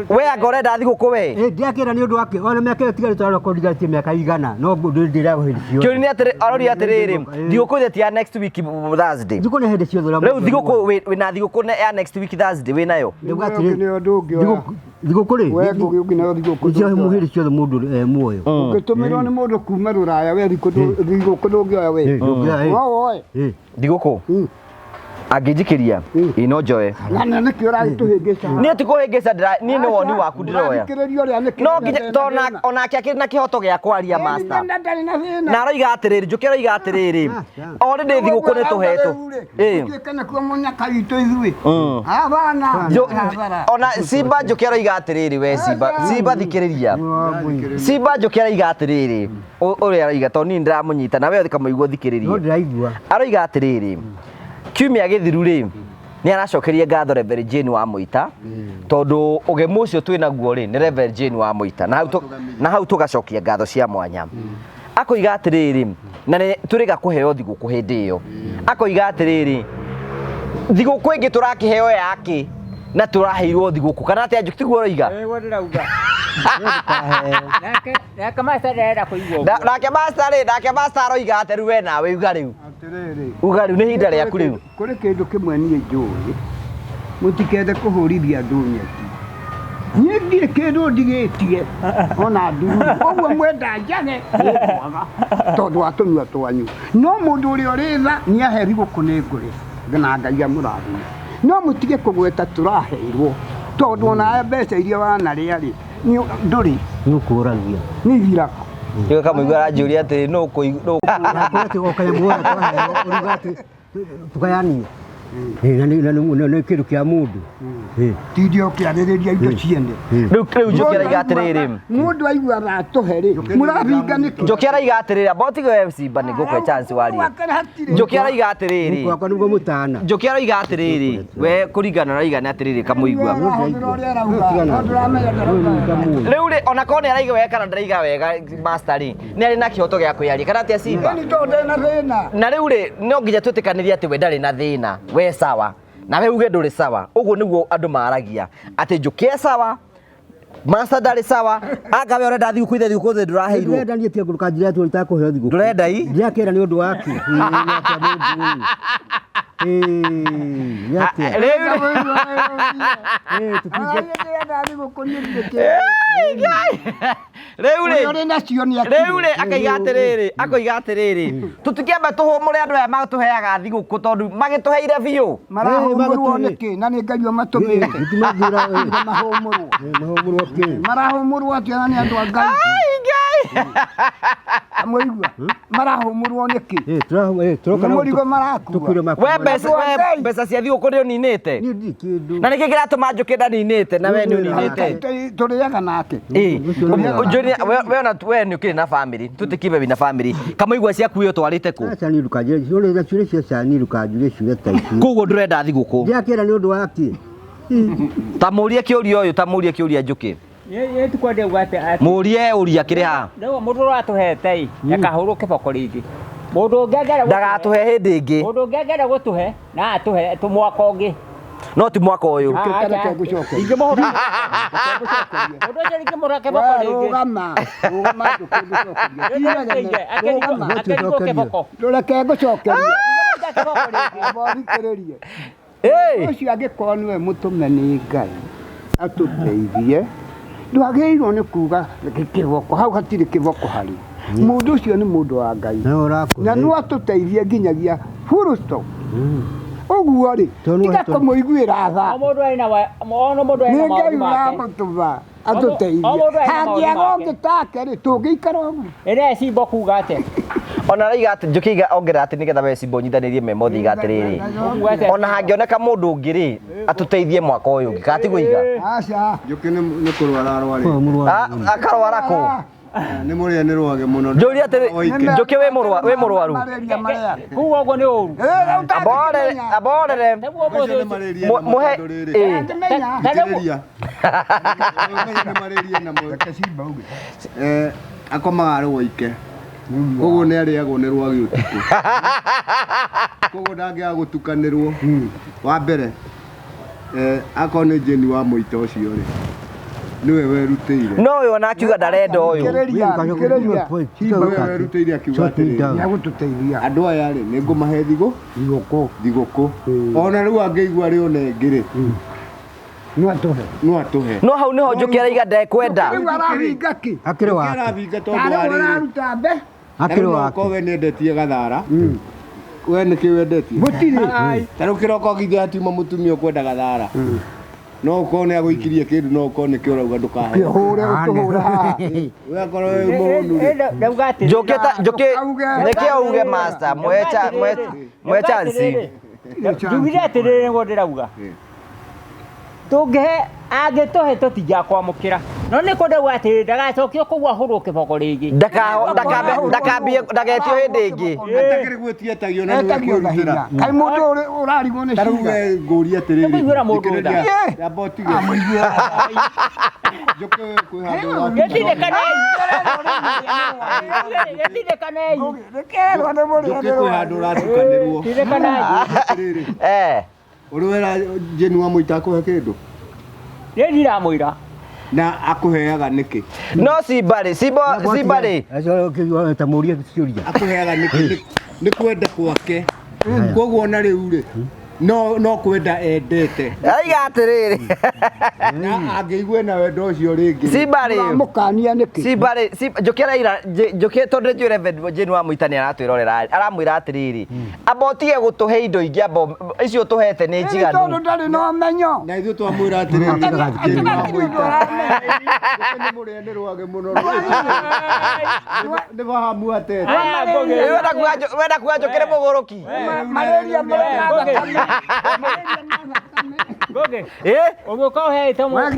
we anga ũrenda thigũkũ we ndiakĩra nĩ ũndũ wake ona mĩaka ĩyo tigarĩ twarora kũringanĩtie mĩaka igana no ndĩragwo hĩndĩ ciothe kĩũri nĩ aroria atiriri thigũkũ ithe ti ya next week Thursday thigũkũ nĩ hĩndĩ ciothe rĩu thigũkũ wĩna thigũkũ ya next week Thursday wĩnayo thigũkũ rĩ we ngũgĩ ũngĩ nayo thigũkũ icio mũhĩrĩ ciothe mũndũ muoyo ũngĩtũmĩrwo nĩ mũndũ kuma rũraya we thigũkũ ndũngĩoya we woe thigũkũ angĩnjikĩria ino njoe na nĩkĩo ũragĩtũhĩngĩca niĩ tikũhĩngĩca niĩ nĩ woni waku ndĩroya no nginya tona onake akĩrĩ na kĩhoto gĩa kwaria master na aroiga atiriri Njuki aroiga atiriri already thigũkũ nĩ tũhetwo ũkĩkana kuo mũnyaka witũ ithuĩ abana ona Simba Njuki aroiga atiriri we Simba thikĩrĩria Simba Njuki aroiga atiriri ũrĩa aroiga tondũ niĩ ndĩramũnyita na we Kamuigua thikĩrĩria aroiga atiriri kiumia gĩthiru rĩ nĩ aracokeria ngatho Reverend Jane wa Mũita tondũ ũgemu ũcio twĩnaguo rĩ nĩ Reverend Jane wa Mũita na hau tũgacokia ngatho cia mwanya akoiga atiriri na tũrĩga kũheo thigũkũ hĩndĩ ĩyo akoiga atiriri thigũkũ ĩngĩ tũrakĩheo yake na tũraheirwo thigũkũ kana atĩa Njuki tiguo ũroiga nake master ndarenda kũigua nake master aroiga atĩ rĩu we nawe uga rĩu uga rĩu nĩ ihinda rĩaku rĩu kũrĩ kĩndũ kĩmwe niĩ njũĩ mũtikende kũhũrithia andũ nyeki Niĩ ndirĩ kĩndũ ndigĩtie ona nduru ũguo mwenda njage nĩkwaga tondũ wa tũnua twanyu no mũndũ ũrĩa ũrĩ tha nĩahe thigũkũ nĩ ngũrĩ na Ngai amũrathime no mũtige kũgweta tũraheirwo tondũ ona mbeca iria wanarĩa-rĩ ndũrĩ nĩũkũragia nĩ ithiraga Yo kama igwa ajuria ati no tukayani na kindu kia mundu tidio kiarĩrĩria indo ciene riu Njuki araigatiriri mundu aiguaga atuhe-rĩ mũrahinga nĩkĩ Njuki araigatiriri abotigo FC bani gukwe chance wari Njuki araigatiriri kwakwa niguo mutana Njuki araigatiriri we kuringana na igana atiriri kamuigwa riu ri ona ko ni araiga wega kana ndaraiga wega master ri ni ari na kihoto gia kwiaria kana atia Simba na riu ri no nginya twitikanirie ati we ndari na thina we sawa na we uge nduri sawa uguo niguo andu maragia ati Njuki sawa master ndari sawa anga we urenda thigu kuithe thigu kuthe nduraheirwo ndurenda nie tia nguruka njira tu itakuheo thigu ndurenda i ndiakira ni undu waki Riu akaiga atiriri tutikiamba tuhumure andu aya matuheaga thiguku tondu magituheire biu marahumurwo niki na ni Ngai matumite marahumurwo atia na ni andu a Ngai amũigua marahumurwo niki mũrigo marakua we mbeca cia thiguku ni uninite na niki kiratuma Njuki ndaninite na we ni uninite turiaga nake we ni ukiri na family tutikibe wina family kama igwa ciaku yo twarite ku acha ni ruka njire ciore na ciore cia ni ruka njire ciore ta ici kuguo ndurenda thiguku ndiakira ni undu waki tamurie kiuria uyu tamurie kiuria Njuki ye tukwende ugate murie uria kiri ha ndio mundu ratuhete yakahuru kiboko ringi mundu ngegera ndagatuhe hindi ingi mundu ngegera gutuhe na atuhe tumwaka ungi no ti mwaka uyu ingimuhura mundu ucio ingimuhura kiboko ringi rugama akerigo kiboko ndureke ngucokeria bothikiririe ucio angĩkorwo nĩwe mũtũme nĩ Ngai atũteithie ndwagĩrĩirwo nĩ kuga kĩboko hau hatirĩ kĩboko harĩ mũndũ ũcio nĩ mũndũ wa Ngai na no atũteithie nginyagia full stop ũguo-rĩ tiga kũmũiguĩra tha nĩ Ngai ũramũtũma atũteithie hangĩaga ũngĩ take-rĩ tũngĩikara ũguo ĩrĩa Simba kuga atĩa ona raiga ati Njuki ongerera ati nigetha we Simba nyithanirie memothi igatiriri ona hangioneka mundu ungi-ri atuteithie mwaka uyu ungi katigwo iga aca Njuki ni kurwara arwari akarwara ku ni muria ni rwage muno njuri ati Njuki we murwaru kuwa uguo ni uru aborere muhe akomaga rwike koguo nĩ arĩagwo nĩ rwagĩ ũtukũ koguo ndangĩaga gũtukanĩrwo wa mbere akorwo nĩ Jane wa mũita ũcio rĩ nĩwe werutĩire no ũyũ ona akiuga ndarenda ũyũ werutĩire akiuga atĩrĩrĩ andũ aya rĩ nĩ ngũmahe thigũkũ ona rĩu angĩigua rĩ ona ĩngĩ rĩ no atũhe no hau nĩho Njuki araiga ndekwenda akĩrĩ wake tondũ arĩ akĩrĩ wake we nĩendetie gathara we nĩkĩ wendetie gũtirĩ tarĩu kĩroko githĩ atiuma mũtumia ũkwenda gathara no ũkorwo nĩ agũikirie kĩndũ no ũkorwo nĩkĩo ũrauga ndũkahe kĩhũre ũtũhũra haha we akorwo wĩ mũhũnu Njuki nĩkĩo uge master mwe chance njugire atiriri niguo ndirauga tungihe angituhe tutingakwamukira no ni kundauga atiri ndagacokie kugua hurwo kiboko ringi ndagetio hindi ingi atakĩrĩ gwĩtietagio na nĩwe kwĩrutĩra kaĩ mũndũ ũrarigwo nĩ tarĩu we ngũria atĩrĩrĩ Ndĩmũiguĩra mũndũ tha. amba ũtige Njuki kwĩ handũ getidekanei getidekanei Njuki kwĩ handũ ũratukanĩrwo tidekanei atĩrĩrĩ ũrwera Jane wa mũita akũhe kĩndũ ni ndiramwira na akũheaga nĩkĩ no Simba rĩ acio tamuria ciuria akũheaga nĩkĩ nĩ kwenda gwake koguo ona rĩu rĩ no kwenda endete aiga atiriri na angeigwe na wendo ucio ringi Simbari mukania niki Simbari njukira ira njuki tondu njure Jane wa muitani aratwirorera aramwira atiriri abotige gutuhe indo ingi abo icio tuhete ni njiganu tondu ndari no menyo na ithu twamwira atiriri ni muriende rwage muno ni bahamu atete wenda kuga njukire muguruki malaria Goge. Uguko he tomo.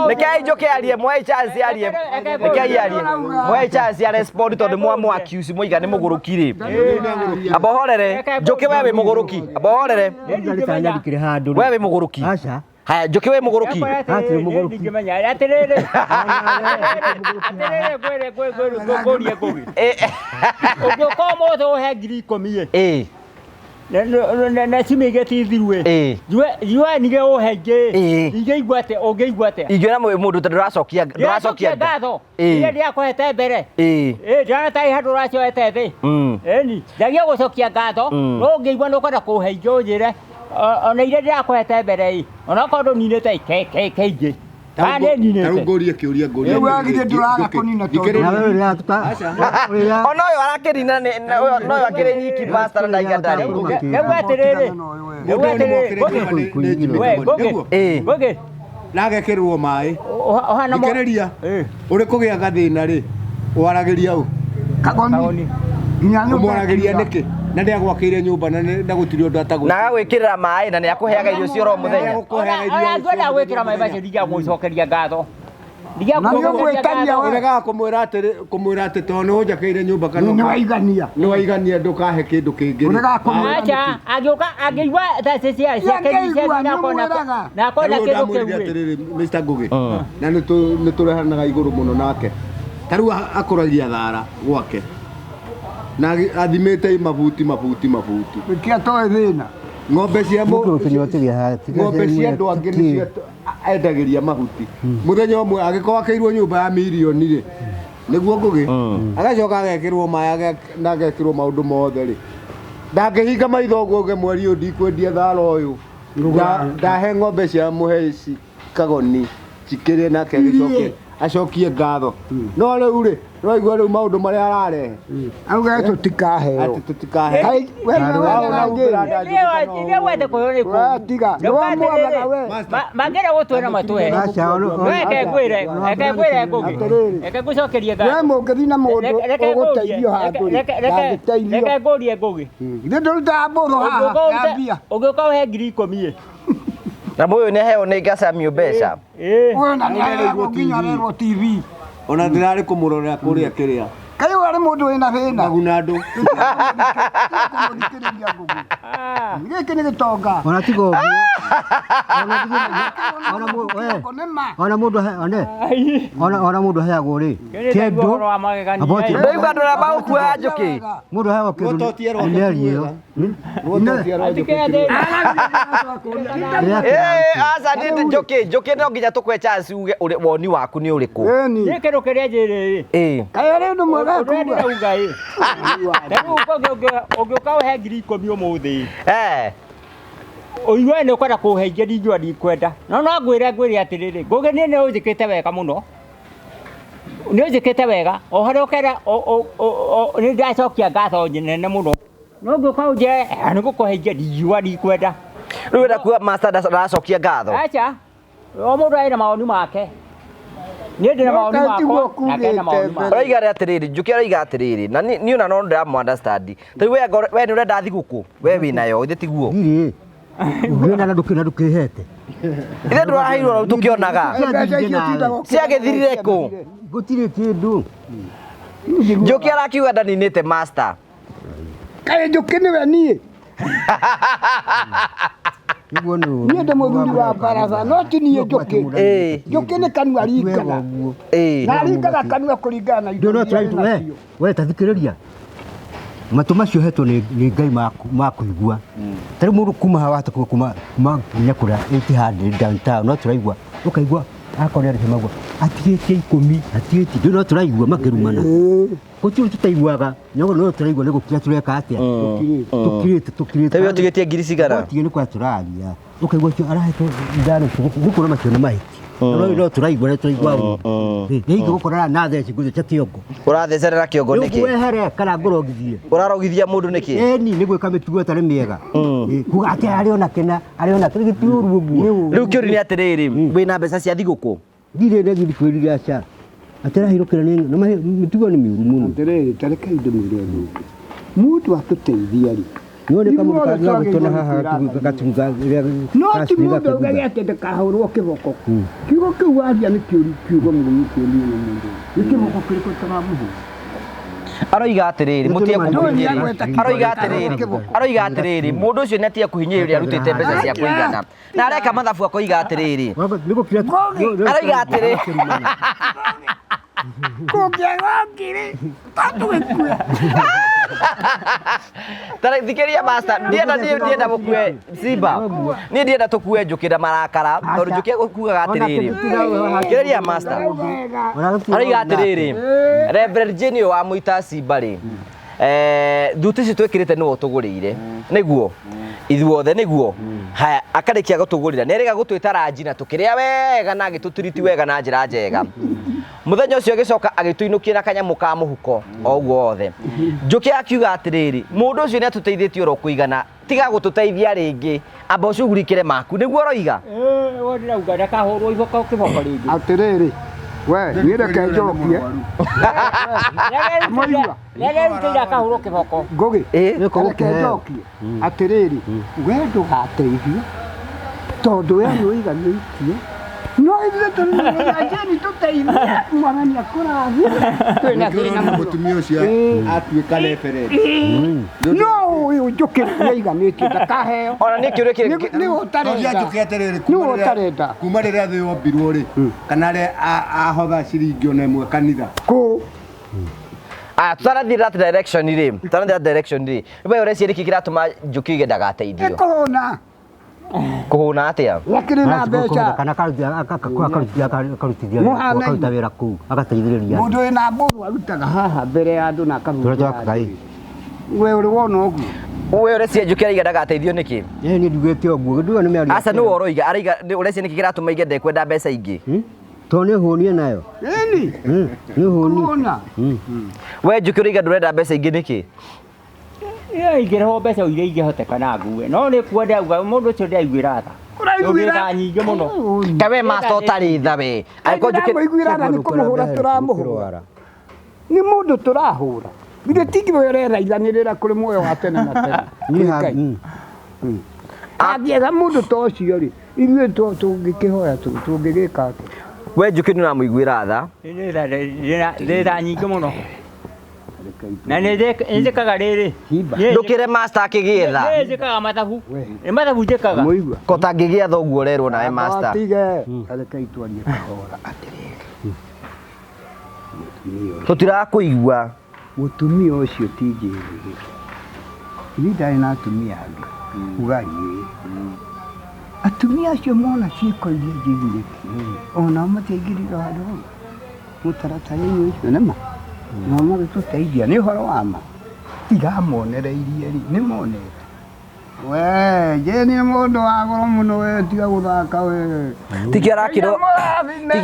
Nekai njuki arie mwai chance arie nekai arie mwai chance ya respond tondu mwa accuse muiga ni mugurukire abohorere njuki wewe muguruki abohorere wewe muguruki acha haya njuki wewe muguruki atire muguruki ngimenya atirere gorie goge uguko motho he ngiri 10 na simige tithirwe jua nige ohenge igeigwate ogeigwate igera mundu turacokia gatho ile ndia kohete mbere jana tai hadu racoete thi ni ndagia gucokia gatho no ngeigwa no kwenda kuhengia ujire ona ile ndia kohete mbere ona kondo ninete keige Kane ninete tarugorie kiuria ngoria ni wagire nduraga kunina tondu na wewe la tuta ono yo arakirina no yo akire nyiki pastor na igandari egweterere goge nagekirwo mai thikiriria uri kugia gathina ri waragiria u kagoni nyanyo mwaragiria niki na ndia gwakire nyumba na gutiri undu atagu na gwikirira mai na niakuheaga irio cio ro muthenya ona ngwenda gwikira mai bacio ndiga mucokeria ngatho ndiga gwikania urega kumwira ati tono njakeire nyumba kana ni waigania ndukahe kindu kingi urega kumwira acha agigwa tase cia kenisia na kona kindu kiwe Mr. Ngugi na ni turehanaga iguru muno nake taru akuragia thara gwake na athimete mabuti kia toe thina ng'ombe cia ng'ombe cia andu angi nicio endagiria mahuti muthenya umwe agikoo akeirwo nyumba ya milioni ri niguo Ngugi agacoka agekirwo maya na agekirwo maundu mothe ri ndangihinga maitho guo mweri uyu ndikwendia thara uyu ndahe ng'ombe cia muheci kagoni cikirie nake gicoke acokie ngatho no riu ri roigwa riu maundu maria ararehe auga tutikaheo ati tutikahe ile wete koyone ko tiga magera gutwena matwe eke gwire eke gucokerie ngatho we mungithi mundu uguteithio handu eke gorie Ngugi ithe nduruta mburu haha mbia ugiuka he ngiri 10 na muyu ni heo ni gasamio mbeca wona ni nginya TV ona ndirari kumurorera kuria kiria kai wari mundu wina thina maguna andu giki ni gitonga ona tigo ona mundu ona mundu heagwo ri kendo aboti ndoigwa ndora baukua njuki mundu heagwo kendo nderio asa ni njuki no nginya tukwe chance uge woni waku ni uriku ni kindu kiria njiri kai ri ndu mwega kuga ugiuka he ngiri 10 umuthi uiwe ni kwenda kuhengia ndinjua ndikwenda no ngwire atiriri Ngugi ni unjikite wega muno ni unjikite wega o hari ukera ni ndacokia ngatho nene muno no ngiuka uje ni gukuhengia ndinjua ndikwenda riu wenda kuga master ndacokia ngatho acha o mundu aina maoni make ni ndina maoni makwa na kena maoni makwa oiga atiriri njuki oiga atiriri na ni una no ndira mu understand tari we ni urenda thiguku we wina yo ithe tiguo ngena na ndukihete ithe ndurahirwo tukionaga cia githirire ku gutire kindu njuki arakiuga ndaninite master kai njuki niwe nie niä ndä må thuri wa Mbaratha no ti niä njå nä kanua ringaga na ringaga kanua kå ringana na indo we tathikä rä ria matå macio hetwo nä ngai ma kå igua tarä må ndå kuma hawata kuma nginya kå rä a no tå raigua å kaigua akorera magua atigĩtie 10 atigĩtie ndĩ no tũraigua makĩrumana gũtirĩ tũtaiguaga no tũraigua nĩ gũkira tũreka atĩa tũkirĩte tewe ũtigĩtie ngiri cigana tigĩ nĩ kwa tũraria ũkaigua cio arahetwo ithano gũkũra macio nĩ mahĩti no tũraigua nĩ tũraigua rĩngĩ gũkũra na theci gũtheca kĩongo ũrathecerera kĩongo nĩkĩ wehere kana ngũrogithie ũrarogithia mũndũ nĩkĩ eni nĩ gwĩka mĩtugo ĩtarĩ mĩega kuga atĩ arĩona kena gĩtiũru ũguo rĩu kĩũri nĩ atĩrĩrĩ wĩna mbeca cia thigũkũ ndirĩ nĩ githĩ kwĩrire aca atĩrahirũkĩra nĩ mĩtugo nĩ mĩũru mũno Atĩrĩrĩ, tareke indo mwĩre ũndũ ũngĩ. Mũndũ atũteithia rĩ. nĩwone kamũndũ kangĩgagũtona haha gatunga No ti mũndũ ũgage atĩ ndakahũrwo kĩboko. Kiugo kĩu waria nĩ kĩũru kiugo mũno kĩũru mũno. Nĩ kĩboko kĩrĩkũ tũramũhe? aroiga atĩrĩrĩ mũtiye kũhinyĩrĩria aroiga atĩrĩrĩ mũndũ ũcio nĩ atiye kũhinyĩrĩria arutĩte mbeca cia kũigana na areka mathabu akoiga atĩrĩrĩ aroiga atĩrĩrĩ Kũngĩagokire tatũgĩkue. Tara thikĩria master ndienda gũkue Simba niĩ ndienda tũkue Njuki na marakara tondũ Njuki gũkuaga atĩrĩrĩ thikĩria master aroiga atĩrĩrĩ Reverend Jenny wa mũita Simba rĩ thuti ici twĩkĩrĩte nĩwe ũtũgũrĩire nĩguo ithuothe nĩguo haya akarĩkia gũtũgũrĩra nĩerĩga gũtwĩta ranji na tũkĩrĩa wega na agĩtũturiti wega na njĩra njega muthenya ũcio agĩcoka agĩtũinũkia na kanyamũ ka mũhuko o ũguo othe Njuki akiuga atĩrĩrĩ mũndũ ũcio nĩ atũteithĩtie oro kũigana tiga gũtũteithia rĩngĩ amba ũcugurikĩre maku nĩguo ũroiga wona ndauga ndakahũrwo iboko kĩboko rĩngĩ Atĩrĩrĩ, we niĩ reke njokie. rege rutĩire akahũrwo kĩboko Ngũgĩ, reke njokie. Atĩrĩrĩ, we ndũgateithio tondũ we nĩ ũiganĩtie. No ithuĩ tũrĩra Jeni tũteithie mwathani akũrathime. Twĩna thĩna Mũtumia ũcio atuĩka referee. No ũyũ Njuki nĩaiganĩtie ndakaheo. ona nĩ kĩũria kĩrĩ Nĩ ũtarenda. Njuki atĩrĩrĩ Nĩ ũtarenda. kuma rĩrĩa thĩ yombirwo rĩ kana rĩrĩa ahotha ciringi ona ĩmwe kanitha. Kũ tũtanathire that direction rĩ tũtanathire that direction rĩ we ũreciria nĩkĩ kĩratũma Njuki uge ndagateithio ĩkũhũna. kũhũna atĩa Yakĩrĩ na mbeca. kana akarutithia wĩra kũu agateithĩrĩria Mũndũ wĩna mbũrũ arutaga haha mbere ya andũ na akaruta. We ũrĩ wona ũguo. we ũreciria Njuki araiga ndagateithio nĩkĩ niĩ ndugĩte ũguo nduga nĩ mĩario aca nĩwe ũroiga araiga ũreciria nĩkĩ kĩratũma ige ndekwenda mbeca ingĩ to nĩ hũnie nayo Ĩni. nĩ hũnie Kũhũna. we Njuki ũraiga ndũrenda mbeca ingĩ nĩkĩ ingĩrĩhwo mbeca iria ingĩhoteka na ngue no nĩ kuo ndauga mũndũ ũcio ndaiguĩra tha ũrĩga nyingĩ mũno kawe master ũtarĩ tha we Angĩkorwo Njuki mũiguĩra tha nĩ kũmũhũra tũramũhũra. Nĩ mũndũ tũrahũra. Githĩ tigĩrwo ũreraiganĩrĩra kũrĩ muoyo wa tene na tene. Angĩega mũndũ ta ũcio rĩ ithuĩ tũngĩkĩhoya tũngĩgĩka atĩa? we Njuki nĩ ũramũiguĩra tha ndĩ tha nyingĩ mũno na nĩ njĩkaga rĩrĩ ndũkĩre master akĩgĩe tha nĩ njĩkaga mathabu nĩ mathabu njĩkaga Mũigua. ko tangĩgĩa tha ũguo ũrerwo nawe master Atige. Reke itwarie kahora atĩrĩrĩ. tũtirakũigua Mũtumia ũcio ti njĩrĩgĩ. Ithuĩ ndarĩ na atumia angĩ. Ugarie. Atumia acio mona ciĩko iria njĩrĩgĩ. Ona matiaingĩrire handũ hau. Mũtaratara-inĩ ũcio nĩ ma. No magĩtũteithia nĩ ũhoro wa ma. Tiga monereirie rĩ nĩ monete. We Jeni nĩ mũndũ wa goro mũno we tiga gũthaka we. tiki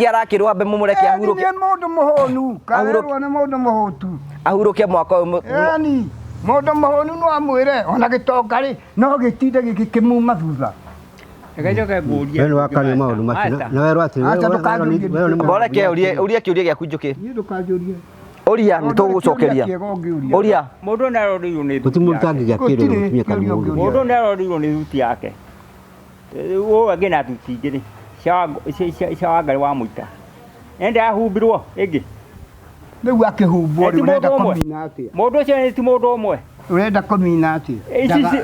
arakĩrwo ambe mũmũreke ahurũke Nĩ mũndũ mũhũnu. Karerwo nĩ mũndũ mũhũtu. ahurũke mwaka ũyũ Yani mũndũ mũhũnu no amwĩre ona gĩtonga rĩ no gĩtinde gĩkĩmuma thutha. reke njoke ngũrie we wakaria maũndũ macio na werwo atĩ mboreke ũrie kĩũria gĩaku Njuki Niĩ ndũkanjũrie. ũria nĩ tũgũcokeria ũria mũndũ ndarorĩirwo nĩ gũtimũndũ tangĩgĩa kĩrĩro mũtumia kana mũndũ mũndũ ndarorĩirwo nĩ thuti yake ũũ angĩ na thuti ingĩ rĩ cia Wangari wa mũita ende ahumbirwo ĩngĩ Rĩu akĩhumbwo rĩ ũrenda kũmina atĩa? mũndũ ũcio nĩ ti mũndũ ũmwe urenda kumina ati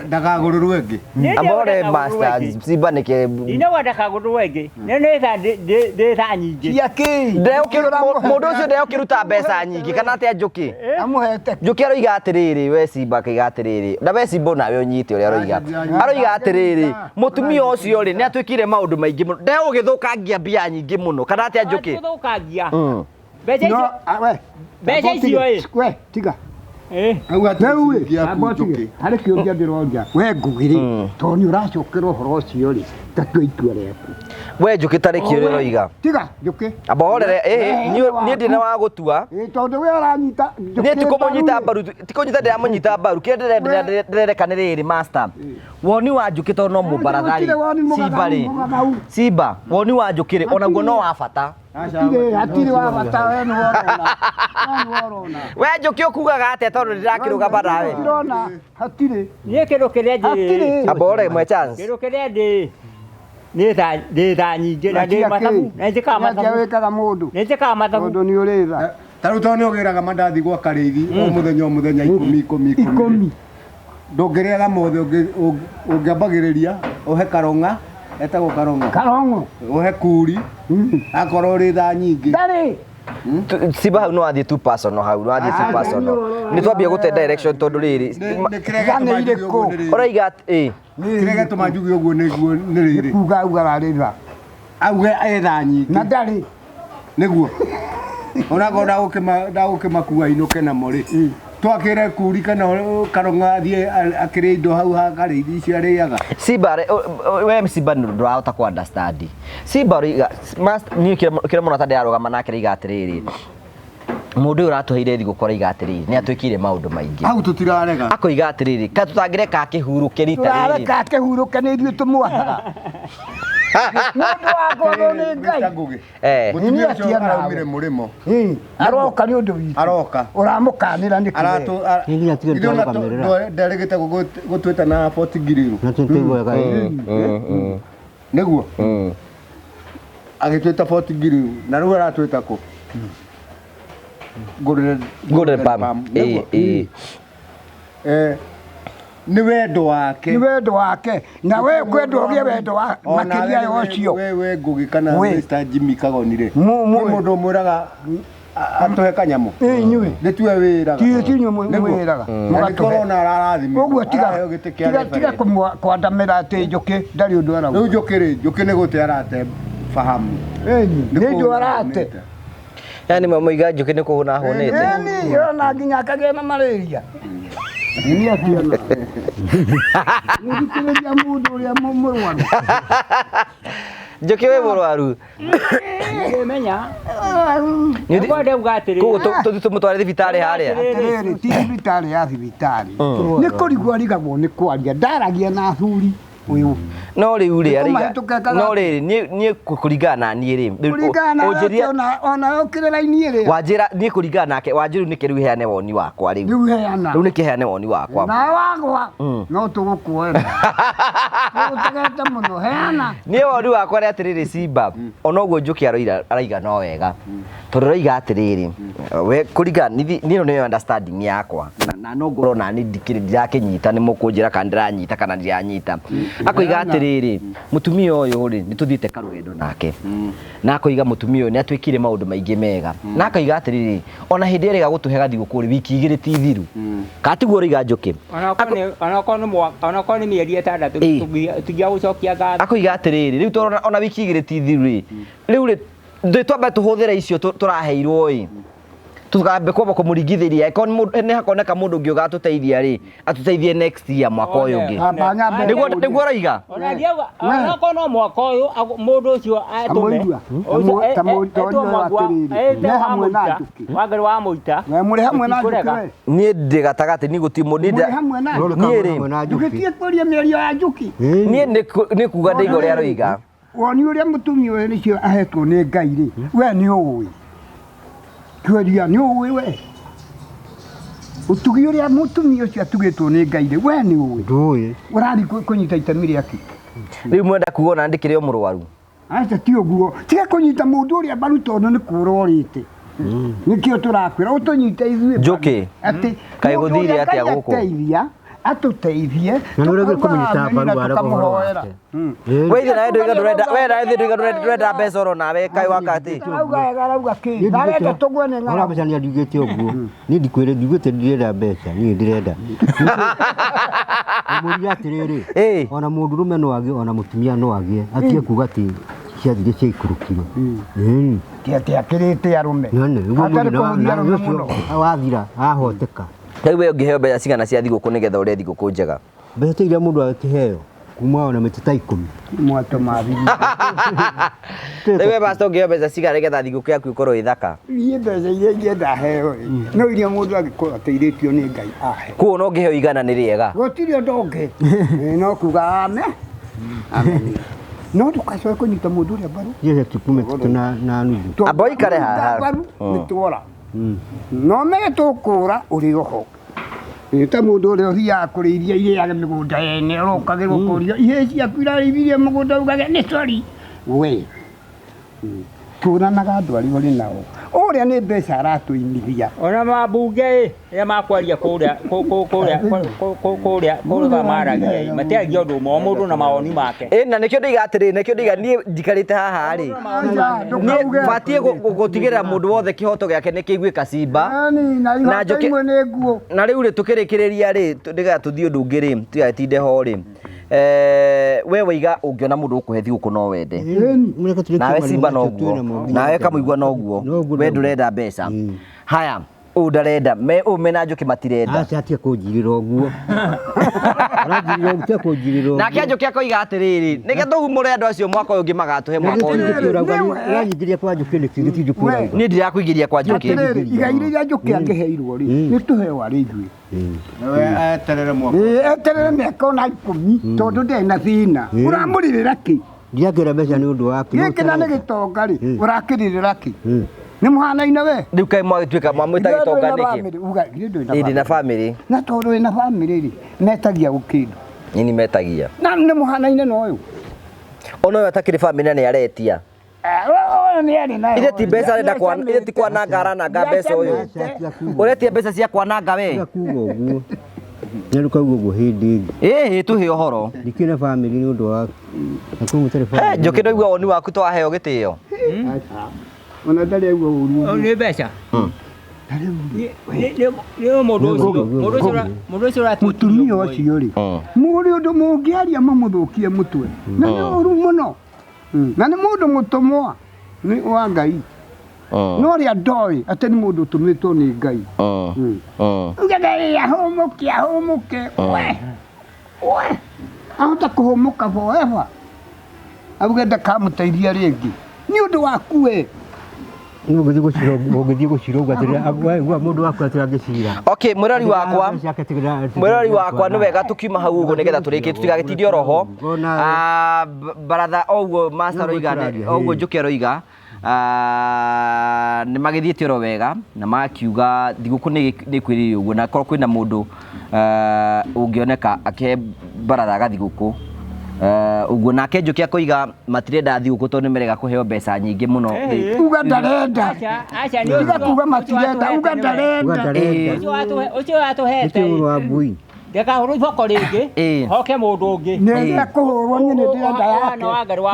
ndakagururwo ingi Ambore masters Simba nike ina wenda kagururwo ingi nene tha nyingi ciake ndeo kiruta mundu ucio ndeo kiruta mbeca nyingi kana atia Njuki amuhete Njuki aroiga atiriri we Simba akiga atiriri na we Simba nawe unyite uria aroiga atiriri mutumia ucio ri ni atwikire maundu maingi muno ndeo ugithukangia mbia nyingi muno kana atia Njuki guthukangia beca icio we tiga auga harä kä å ngä ndäronja we ngugä tondå nä å racokera å horo å cio rä tatua itua rĩaku we Njuki tarä kä å rä roiga tiga njũkĩ amborere niä ndä na wa gå tua tondå we aranyita niä tikå må nyita mbaru tikå nyita ndä ramå nyita mbaru kä ndärereka nä rä rä master woni wa Njuki tondå no må mbarathari Simba rä Simba woni wa Njuki rä onaguo no wa bata hatirä wa bata we nä worona we Njuki å kugaga atä tondå ndä rakä rå gamba nawe ndĩrona hatirä niä kä ndå kä rä a njä ambore mwe chance kä ndå kä rä a ndä tha nyingä na ndä mathabu na njä kaga mathabu wä kaga må ndå nä njä kaga mathabu tondå nä å rä tha tarä to nä å gä raga mandathi gwa karĩithi o må thenya 10 ndångä rä aga mothe å ngä ambagä rä ria å he karonga etagwo karongo å he kuri akorwo rä tha nyingä ndarä Simba hau no athiä tu personal hau no athiä tu personal nä twambie gå te direction tondå rä rä oraiga kä rege tå manjugi å guo nä guo nä rä rä kuga ugararä tha auge etha nyingä na ndarä nä guo onakorwo ndagå kä makua inå ke namo rä twakä re kuri kana karonga athiä akä rä indo hau harä ithi icio arä aga Simba we Simba ndå rahota kå understand Simba niä kä rä må no tandä arå nake rä iga atä rä rä må ndå å ratå heire thigå kora iga atä rä rä nä atwä kire maå ndå maingä hau tå tirarega akoiga atä rä rä ka tå tangä reka akä hurå ke rita rä tårareka akä hurå ke nä ithuä tå mwathaga må ndå wakorwo nä ngai mutumia ucio araumire murimo aroka nä å ndå witå aroka å ramå kanä ra nä nderä te gå twä ta na ngiriru nä guo agä twä ta ngiriru na rä u aratwä ta kå Golden Palm nä wendo wake nä wendo wake na we kwenda å gä wendo wa makä ria ya å cio we ngå gä kana Mr. Jimmy Kagonire må ndå mwä raga atå he kanyamå nä tue wä raga tinyå mwä raga korona ararathimä å guo tiga kwandamä ra atä njå kä ndarä å ndå arau rä u njå kä rä njå kä nä gå te arate fahamu nä njå arate yani mamoiga Njuki nä kå hå na hå nä te ona nginya akagä na malaria nä ationa nä thikä rä ria må ndå å rä a må rwaru Njuki wä må rwaru menya kwende uga atä rä tå tå må tware thibitarä harä atä ti thibitarä ya thibitarä nä kå rigwo rigagwo nä kwaria ndaragia na Athuuri uyu no rä u rä no rä niä kå ringana na niä rä ona å kä rä raini ä wanjä ra niä kå ringana nake wanjä rä u nä kä rä u heane woni wakwa rä u nä kä heane woni wakwa na wagwa no tå gå kuoera gå tegete må no heana niä woni wakwa rä atä rä rä Simba ona å guo Njuki araiga no wega tondå roiga atä rä rä we kå ringana niä no nä understanding yakwa na no ngå rona nä ndirakä nyita nä må kå njä ra kana ndä ranyita kana ndiranyita akoiga atä rä rä må tumia å yå rä nä tå thiä te karå nake na akoiga må tumia å yå nä atwä kire maå ndå maingä mega na akoiga atä rä rä ona hä ndä ä rä ga gå tå he gathigå kå rä wiki 2 ti thiru katiguo rä iga Njuki onakorwo nä mä eri 6 tingia gå cokia ngatho akoiga atä rä rä rä u tå ona wiki 2 ti thiru rä rä u rä twambe tå hå thä ra icio tå raheirwo ä tukambe kwamba kå må ringithä ria nä hakoneka må ndå å ngä å gatå teithia rä atå teithie next year mwaka å yå å ngä nä guo roiga onakorwo no mwaka å yå må ndå å cio wangä wa må ita må rä hamwe na niä ndä gatagatä nä gå timå Njuki kå ria mä rio ya Njuki niä nä kuga ndä igå rä a roiga woni å rä a må tumia å yå nä cio ahetwo nä Ngai rä we nä å ä kweria nä å ä we å tugi å rä a må tumia å cio atugä two nä Ngai rä we nä å ä å rathi kå nyita itemi rä akä rä u mwenda kuga ona ndä kä rä o må rwaru aca ti å guo tiga kå nyita må ndå å rä a mbaru tondå nä kå rorä te Nikio turakwira utunyite ithuĩ Njuki kaĩ gũthire atĩa gũkũ atuteithie na nä å rä gä kå menyita mbaru arä gå horo wake weithe nawe ndå ndårenda mbeca oro nawe kaĩ wakati arauga kä ndarenda tåguone ng'aragu orambecania ndiugä te å guo niä ndikwä re ndiugä te ndirenda mbeca niä ndä renda må ria atä rä rä ona må ndå rå me no agä ona må tumia no agä atige kuga atä ciathire cia ikå rå kiro tä akä rä te arå me wathira ahoteka rĩu we ũngĩheo mbeca cigana cia thigũkũ nĩgetha ũrĩe thigũkũ njega mbeca iria mũndũ angĩheo kuma ona mĩtĩ ta 10 mwato mabibi rĩu we pastor ũngĩheo mbeca cigana nĩgetha thigũkũ yaku ĩkorwo ĩ thaka niĩ mbeca iria ingĩenda heo no iria mũndũ angĩkorwo ateithĩtio nĩ Ngai ahe kuo no ũngĩheo igana nĩ rĩega gũtirĩ ũndũ ũngĩ no kuga ame no ndũgacoke kũnyita mũndũ ũrĩa mbaru yeye tukume na nuthu amba ũikare haha nĩ twora no me tũkũra ũrĩ oho ta mũndũ ũrĩa ũthiaga kũrĩithia irĩage mĩgũnda ene ũrokagĩrwo kũria ihĩ ciaku irarĩithirie mũgũnda ugage nĩ sori we tũranaga andũ arĩa ũrĩ nao ũrĩa nĩ mbeca aratũimithia ona mambunge rĩrĩa makwaria kũrĩa maragia matiagia ũndũ ũmwe o mũndũ na mawoni make na nĩkĩo ndoiga atĩrĩrĩ nĩkĩo ndoiga niĩ njikarĩte haha rĩ niĩ batiĩ gũtigĩrĩra mũndũ wothe kĩhoto gĩake nĩ kĩiguĩka cimba na rĩu rĩ tũkĩrĩkĩrĩria rĩ nĩgetha tũthiĩ ũndũ ũngĩ rĩ tigatinde ho rĩ we waiga ũngĩona mũndũ ũkũhe thigũkũ no wende nawe simba noguo nawe kamũigua noguo we ndũrenda mbeca haya ũũ ndarenda mena Njuki matirenda atia kũnjirĩra ũguo aranjirĩra ũguo kũnjirĩra nake Njuki akoiga atĩrĩrĩ nĩgetha tũhumũre andũ acio mwaka ũyũ ũngĩ magatũhe mwaka ũyũ ũranyingĩria kwa Njuki nĩkĩ gĩtinjũ kũrauga niĩ ndirakũingĩria kwa Njuki igai rĩrĩa Njuki angĩheirwo rĩ nĩ tũheo arĩ ithuĩ eterere mĩaka ona 10 tondũ ndarĩ na thĩna ũramũrĩrĩra kĩ ndiakĩra mbeca nĩ ũndũ wa gĩkĩ na nĩ gĩtonga rĩ ũrakĩrĩrĩra kĩ nĩ mũhanaine we rĩu kaĩ mwagĩtuĩka mwamwĩta gĩtonga nĩkĩ ndĩ na bamĩrĩ na tondũ wĩna bamĩrĩ rĩ metagia gũkĩndũ nini metagia na nĩ mũhanaine na ũyũ ona ũyũ atakĩrĩ bamĩrĩ nĩ aretia ile ti mbeca arenda ile ti kwananga arananga mbeca ũyũ ũretia mbeca cia kwananga we kuga ũguo nĩ rũkauga ũguo hĩndĩ ĩĩ tũhe ũhoro ndikĩra bamĩrĩ nĩ ũndũ wa nakũmũtarĩ bamĩrĩ Njuki ndoigua woni waku twaheo gĩtĩo ona ndarĩ aigua ũru nĩ mbeca nĩ mũndũ ũcio mũtumia ũcio rĩ mũrĩ ũndũ mũngĩaria mamũthũkie mũtwe na nĩ ũru mũno na nĩ mũndũ mũtũmwa nĩ wa Ngai no rĩa ndoĩ atĩ nĩ mũndũ ũtũmĩtwo nĩ Ngai ngai ahũmũke we ahota kũhũmũka forever auge ndakamũteithia rĩngĩ nĩ ũndũ waku we ũgĩthiĩ gũcira ũgatĩrĩra mũndũ waku atĩrangĩcira okay mwĩrori wakwa nĩ wega tũkiuma hau ũguo nĩgetha tũrĩkie tũtigagĩtinde oroho Mbaratha oguo master oiga oguo Njuki aroiga nĩ magĩthiĩte oro wega na makiuga thigũkũ nĩ kwĩrĩire ũguo na korwo kwĩna mũndũ ũngĩoneka akĩhe Mbaratha gathigũkũ uguo nake Njuki akoiga matirenda thigũkũ tondũ nĩ merega kũheo mbeca nyingĩ mũno uga ndarenda uga kuga matirenda uga ndarenda ũcio atũhete ndakahũrwo iboko rĩngĩ hoke mũndũ ũngĩ nĩ kũhũrwo niĩ nĩ ndĩrenda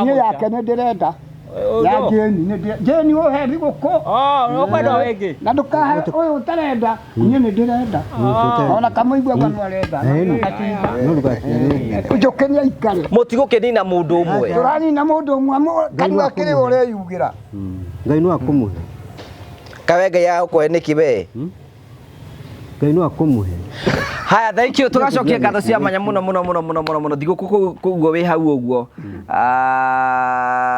niĩ yake nĩ ndĩrenda ya Jeni ũhe thigũkũ ũkwenda wĩngĩ na ndũkahe ũyũ ũtarenda niĩ nĩ ndĩrenda ona kamũigua kanũ arenda Njuki nĩ aikare mũtigũkĩnina mũndũ ũmwe tũranina mũndũ ũmwe kanua kĩrĩ ũreyugĩra Ngai no akũmũhe kawe Ngai agũkũhe nĩkĩ we Ngai no akũmũhe haya thank you tugacokia ngatho cia manya muno thigũkũ kuguo wĩ hau ũguo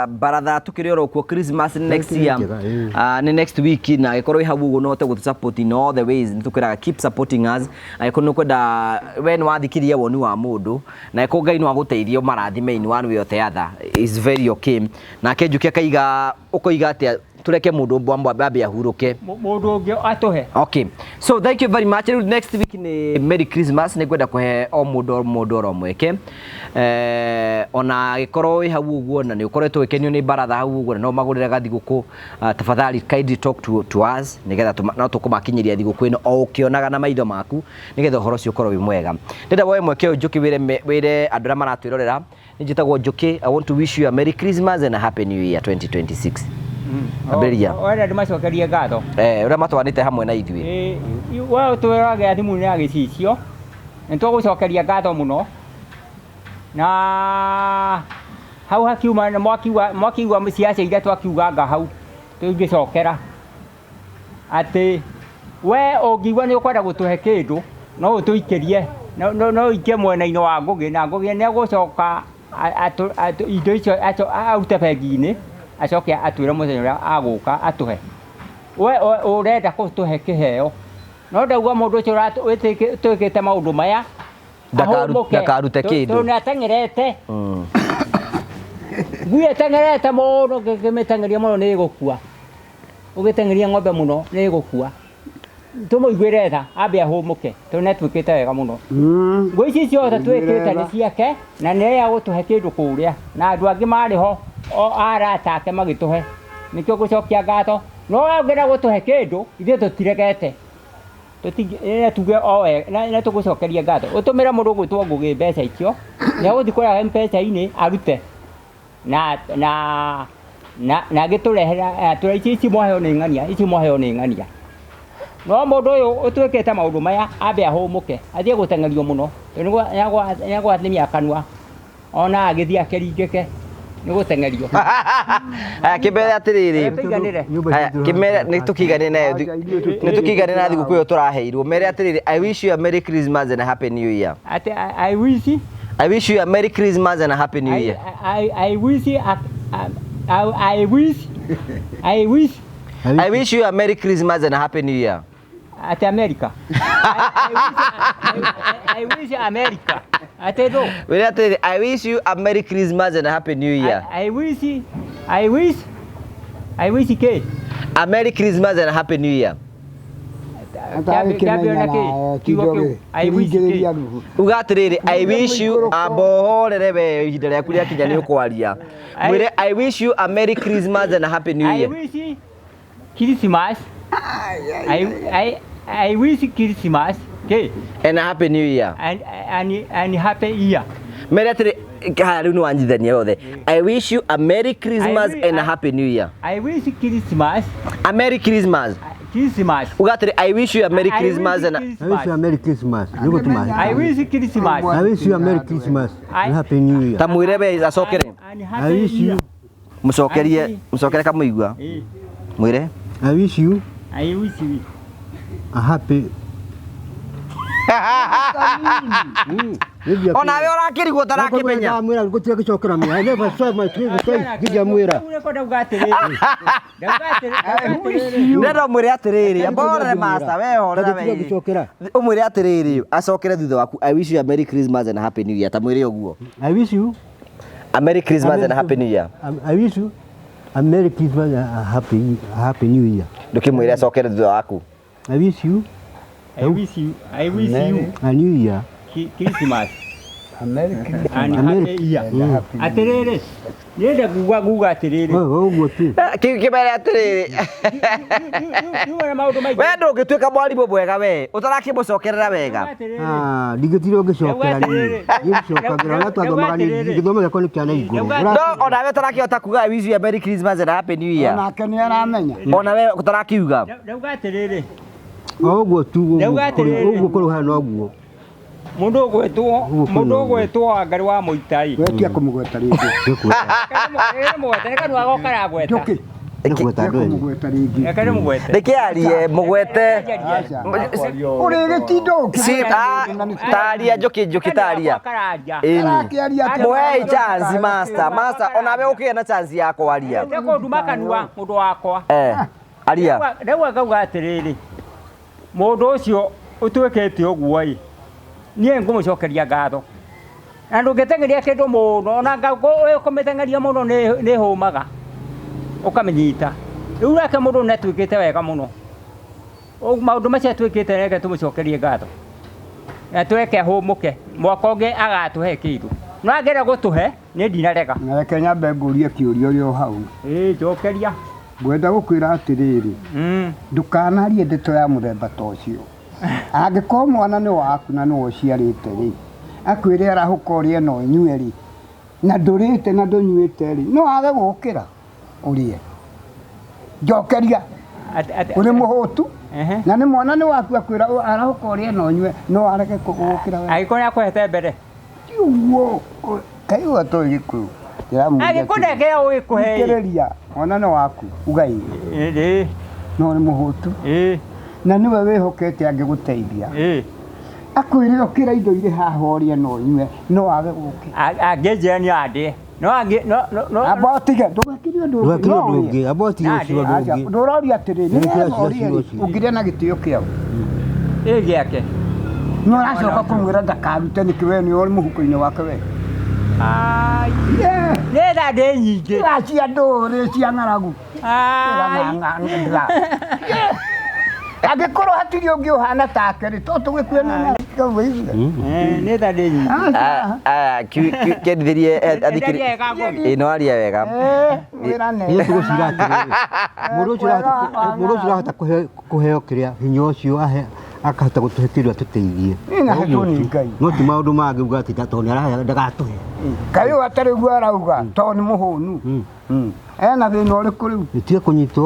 Mbaratha tukĩrĩ oro kuo Christmas next year nĩ next week na gĩkorwo wĩ hau ũguo no ũte support in all the ways nĩ tũkwĩraga keep supporting us agĩkorwo nĩ kwenda we nĩ wathikirie woni wa mũndũ na gĩkorwo Ngai no agũteithie marathime in one way or the other is very okay nake Njuki akaiga ũkoiga atĩa tureke mundu mbwambwa babe ahuruke mundu ungi atuhe. Okay, so thank you very much. Next week ni Merry Christmas, ni kwenda kuhe o mundu ro mweke ona gikorwo wi hau uguo na ni ukoretwo wikenio ni Mbaratha hau uguo no magurire gathiguku tafadhali kindly talk to us nigetha no tukumakinyiria thiguku ino o ukionaga na maitho maku nigetha uhoro cio ukorwo wi mwega. Ndenda woe mweke Njuki wire andu ra maratwirorera njitagwo Njuki. I want to wish you a Merry Christmas and a Happy New Year 2026. Aberia ora ndimacokerie ngatho ura matwanite hamwe na ithuĩ wewe twirage thimu ni agicicio nitũgũcokeria ngatho muno na hau hakiuma mwakiuga ciaca iria twakiuganga hau tũngĩcokera atĩ we ũngiuga nĩ ũkwenda gũtũhe kĩndũ no ũtũikĩrie no ike mwena-inĩ wa Ngũgĩ na Ngũgĩ nĩ egũcoka indo icio aute bengi-inĩ acoke atwĩre mũthenya ũrĩa agũka atũhe. We ũrenda gũtũhe kĩheo no ndauga mũndũ ũcio twĩkĩte maũndũ maya ndakarute kĩndũ tũnatengerete ngui ĩtengerete mũno ngĩmĩtengeria mũno nĩ ĩgũkua ũgĩtengeria ng'ombe mũno nĩ ĩgũkua tũmũiguĩre tha ambe ahũmũke tũne twĩkĩte wega mũno. Ngui ici ciothe twĩkĩte nĩ ciake na nĩ egũtũhe kĩndũ kũrĩa na andũ angĩ marĩ ho arata ake magĩtũhe nĩkĩo ngũcokia ngatho no ũngĩenda gũtũhe kĩndũ ithuĩ tũtiregete tuge o na tũgũcokeria ngatho ũtũmĩre mũndũ ũgwĩtwo Ngũgĩ mbeca icio nĩ egũthiĩ kũrĩa M-Pesa-inĩ arute na agĩtũrehera tũrĩa ici mwaheo nĩ ng'ania no mũndũ ũyũ ũtwĩkĩte maũndũ maya ambe ahũmũke athiĩ gũtengerio mũno nĩ agwathimia kanua ona agĩthiĩ akĩringĩke nĩ gũtengerio. Kimere atiriri kimere nĩ tũkigane na thigũkũ ĩyo tũraheirwo mere atiriri. I wish you a Merry Christmas and a Happy New Year. I wish you a Merry Christmas and a Happy New Year. I wish you a Merry Christmas and a Happy New Year. At America. I wish America. I wish you a Merry Christmas and a Happy New Year. I wish ke a Merry Christmas and a Happy New Year. Ugatiriri I wish you a bohorere we ihinda rĩaku rĩakinya nĩ ũkwaria mwĩre I wish you a Merry Christmas and a Happy New Year. I wish Christmas. I wish Christmas okay and a Happy New Year and happy year. Mere atiri rĩu nĩ wanjithania yothe. I wish you a Merry Christmas and a Happy New Year. I wish Christmas a Merry Christmas. Ugatiri I wish you a Merry Christmas and I wish you a Merry Christmas. Gutumuka. I wish Christmas. I wish you a Merry Christmas and Happy New Year. Tamwire be acokere. I wish you mucokere kamuigua. Mwire I wish you a happy ona we orakirigwo tarakimenya mwira gutire gicokera mwe I never saw my previous time gija mwira ndero mwire atiriri abore master we hora we umwire atiriri acokere thutha waku I wish you a Merry Christmas and a Happy New Year tamwire uguo I wish you a Merry Christmas and a Happy New Year. I wish you a Merry Christmas and a Happy New Year. Ndukimwire acokere thutha waku I wish you a New Year Christmas and happy year. Atiriri nienda guga atiriri uguo tu kimere atiriri we ndũngĩtuĩka mwarimũ mwega we ũtarakĩmũcokerera wega ndigĩtire ũngĩcokera gĩcokagĩra na twathomaga gĩthomo gĩakwa nĩ kĩana igũrũ no ona we ũtarakĩhota kuga I wish you a Merry Christmas and a Happy New Year. Onake nĩ aramenya Ona we ũtarakiuga ndauga atiriri ũguo tu ũguo kũrĩ hana ũguo mundu ũgwĩtwo Ngarĩ wa Mũitai wetia kũmũgweta rĩngĩ mũgweta nĩ kanua gokara gweta Nikiarie mugwete urigitindo taria Njuki taria muhei chance master onawe ukie na chance ya kwaria nduma kanua mundu wakwa aria rĩu ngauga atiriri mundu ucio utwikite uguo i niĩ ngũmũcokeria ngatho na ndũngĩtengeria kĩndũ mũno ona ũkũmĩtengeria mũno nĩ hũmaga ũkamĩnyita Rĩu reke mũndũ nĩatwĩkĩte wega mũno. Maũndũ macio atwĩkĩte reke tũmũcokerie ngatho. Na tweke hũmũke mwaka ũngĩ agatũhe kĩndũ. No angĩenda gũtũhe nĩ ndinarega. Na reke nyambe ngũrie kĩũria ũrĩa hau. Njokeria. Ngwenda gũkwĩra atĩrĩrĩ. Ndũkanarie ndeto ya mũthemba ta ũcio. Angĩkorwo mwana nĩ waku na nĩwe ũciarĩte rĩ, akwĩre arahũka ũrĩe no nyue rĩ, na ndũrĩte na ndũnyuĩte rĩ, no age gũkĩra ũrĩe. Njokeria. Ũrĩ mũhũtu na nĩ mwana nĩ waku akwĩra arahũka ũrĩe no nyue, no areke gũkĩra we. Agĩkorwo nĩakũhete mbere. Tiũguo kaigua tũĩ Gĩkũyũ. Agĩkũnengera ũgĩkũhe. Thikĩrĩria, mwana nĩ waku ugai. No nĩ mũhũtu. Na niwe wĩhokete angĩgũteithia. Akwĩre ũkĩra indo irĩ haha ũrĩe no nyue, no age gũkĩra. Angĩnjĩra nĩ andĩe. No abotige ndũgakĩrie ũndũ ũngĩ abotige ũcio ũngĩ. Ndũroria atĩrĩrĩ ũngĩrĩa na gĩtĩo kĩao. Gĩake. No aracoka kũmwĩra ndakarute nĩkĩ we nĩ ũrĩ mũhuko-inĩ wake we. Nĩtha ndĩ nyingĩ. Cia ndũrĩ cia ng'aragu. Angĩkorwo hatirĩ ũngĩ ũhana take rĩ, to tũgĩkwĩna nĩtha ndĩ nyingĩ. Kĩendithĩrie athikĩrĩrie. No aria wega. Mũndũ ũcio ũrahota kũheo kĩrĩa hinya ũcio akahota gũtũhe kĩrĩa tũteithie. No ti maũndũ mangĩ uga atĩ tondũ nĩarahe ndagatũhe. Kaĩ atarĩ guo arauga tondũ nĩ mũhũnu. Ena thĩna ũrĩkũ rĩu? Tiga kũnyita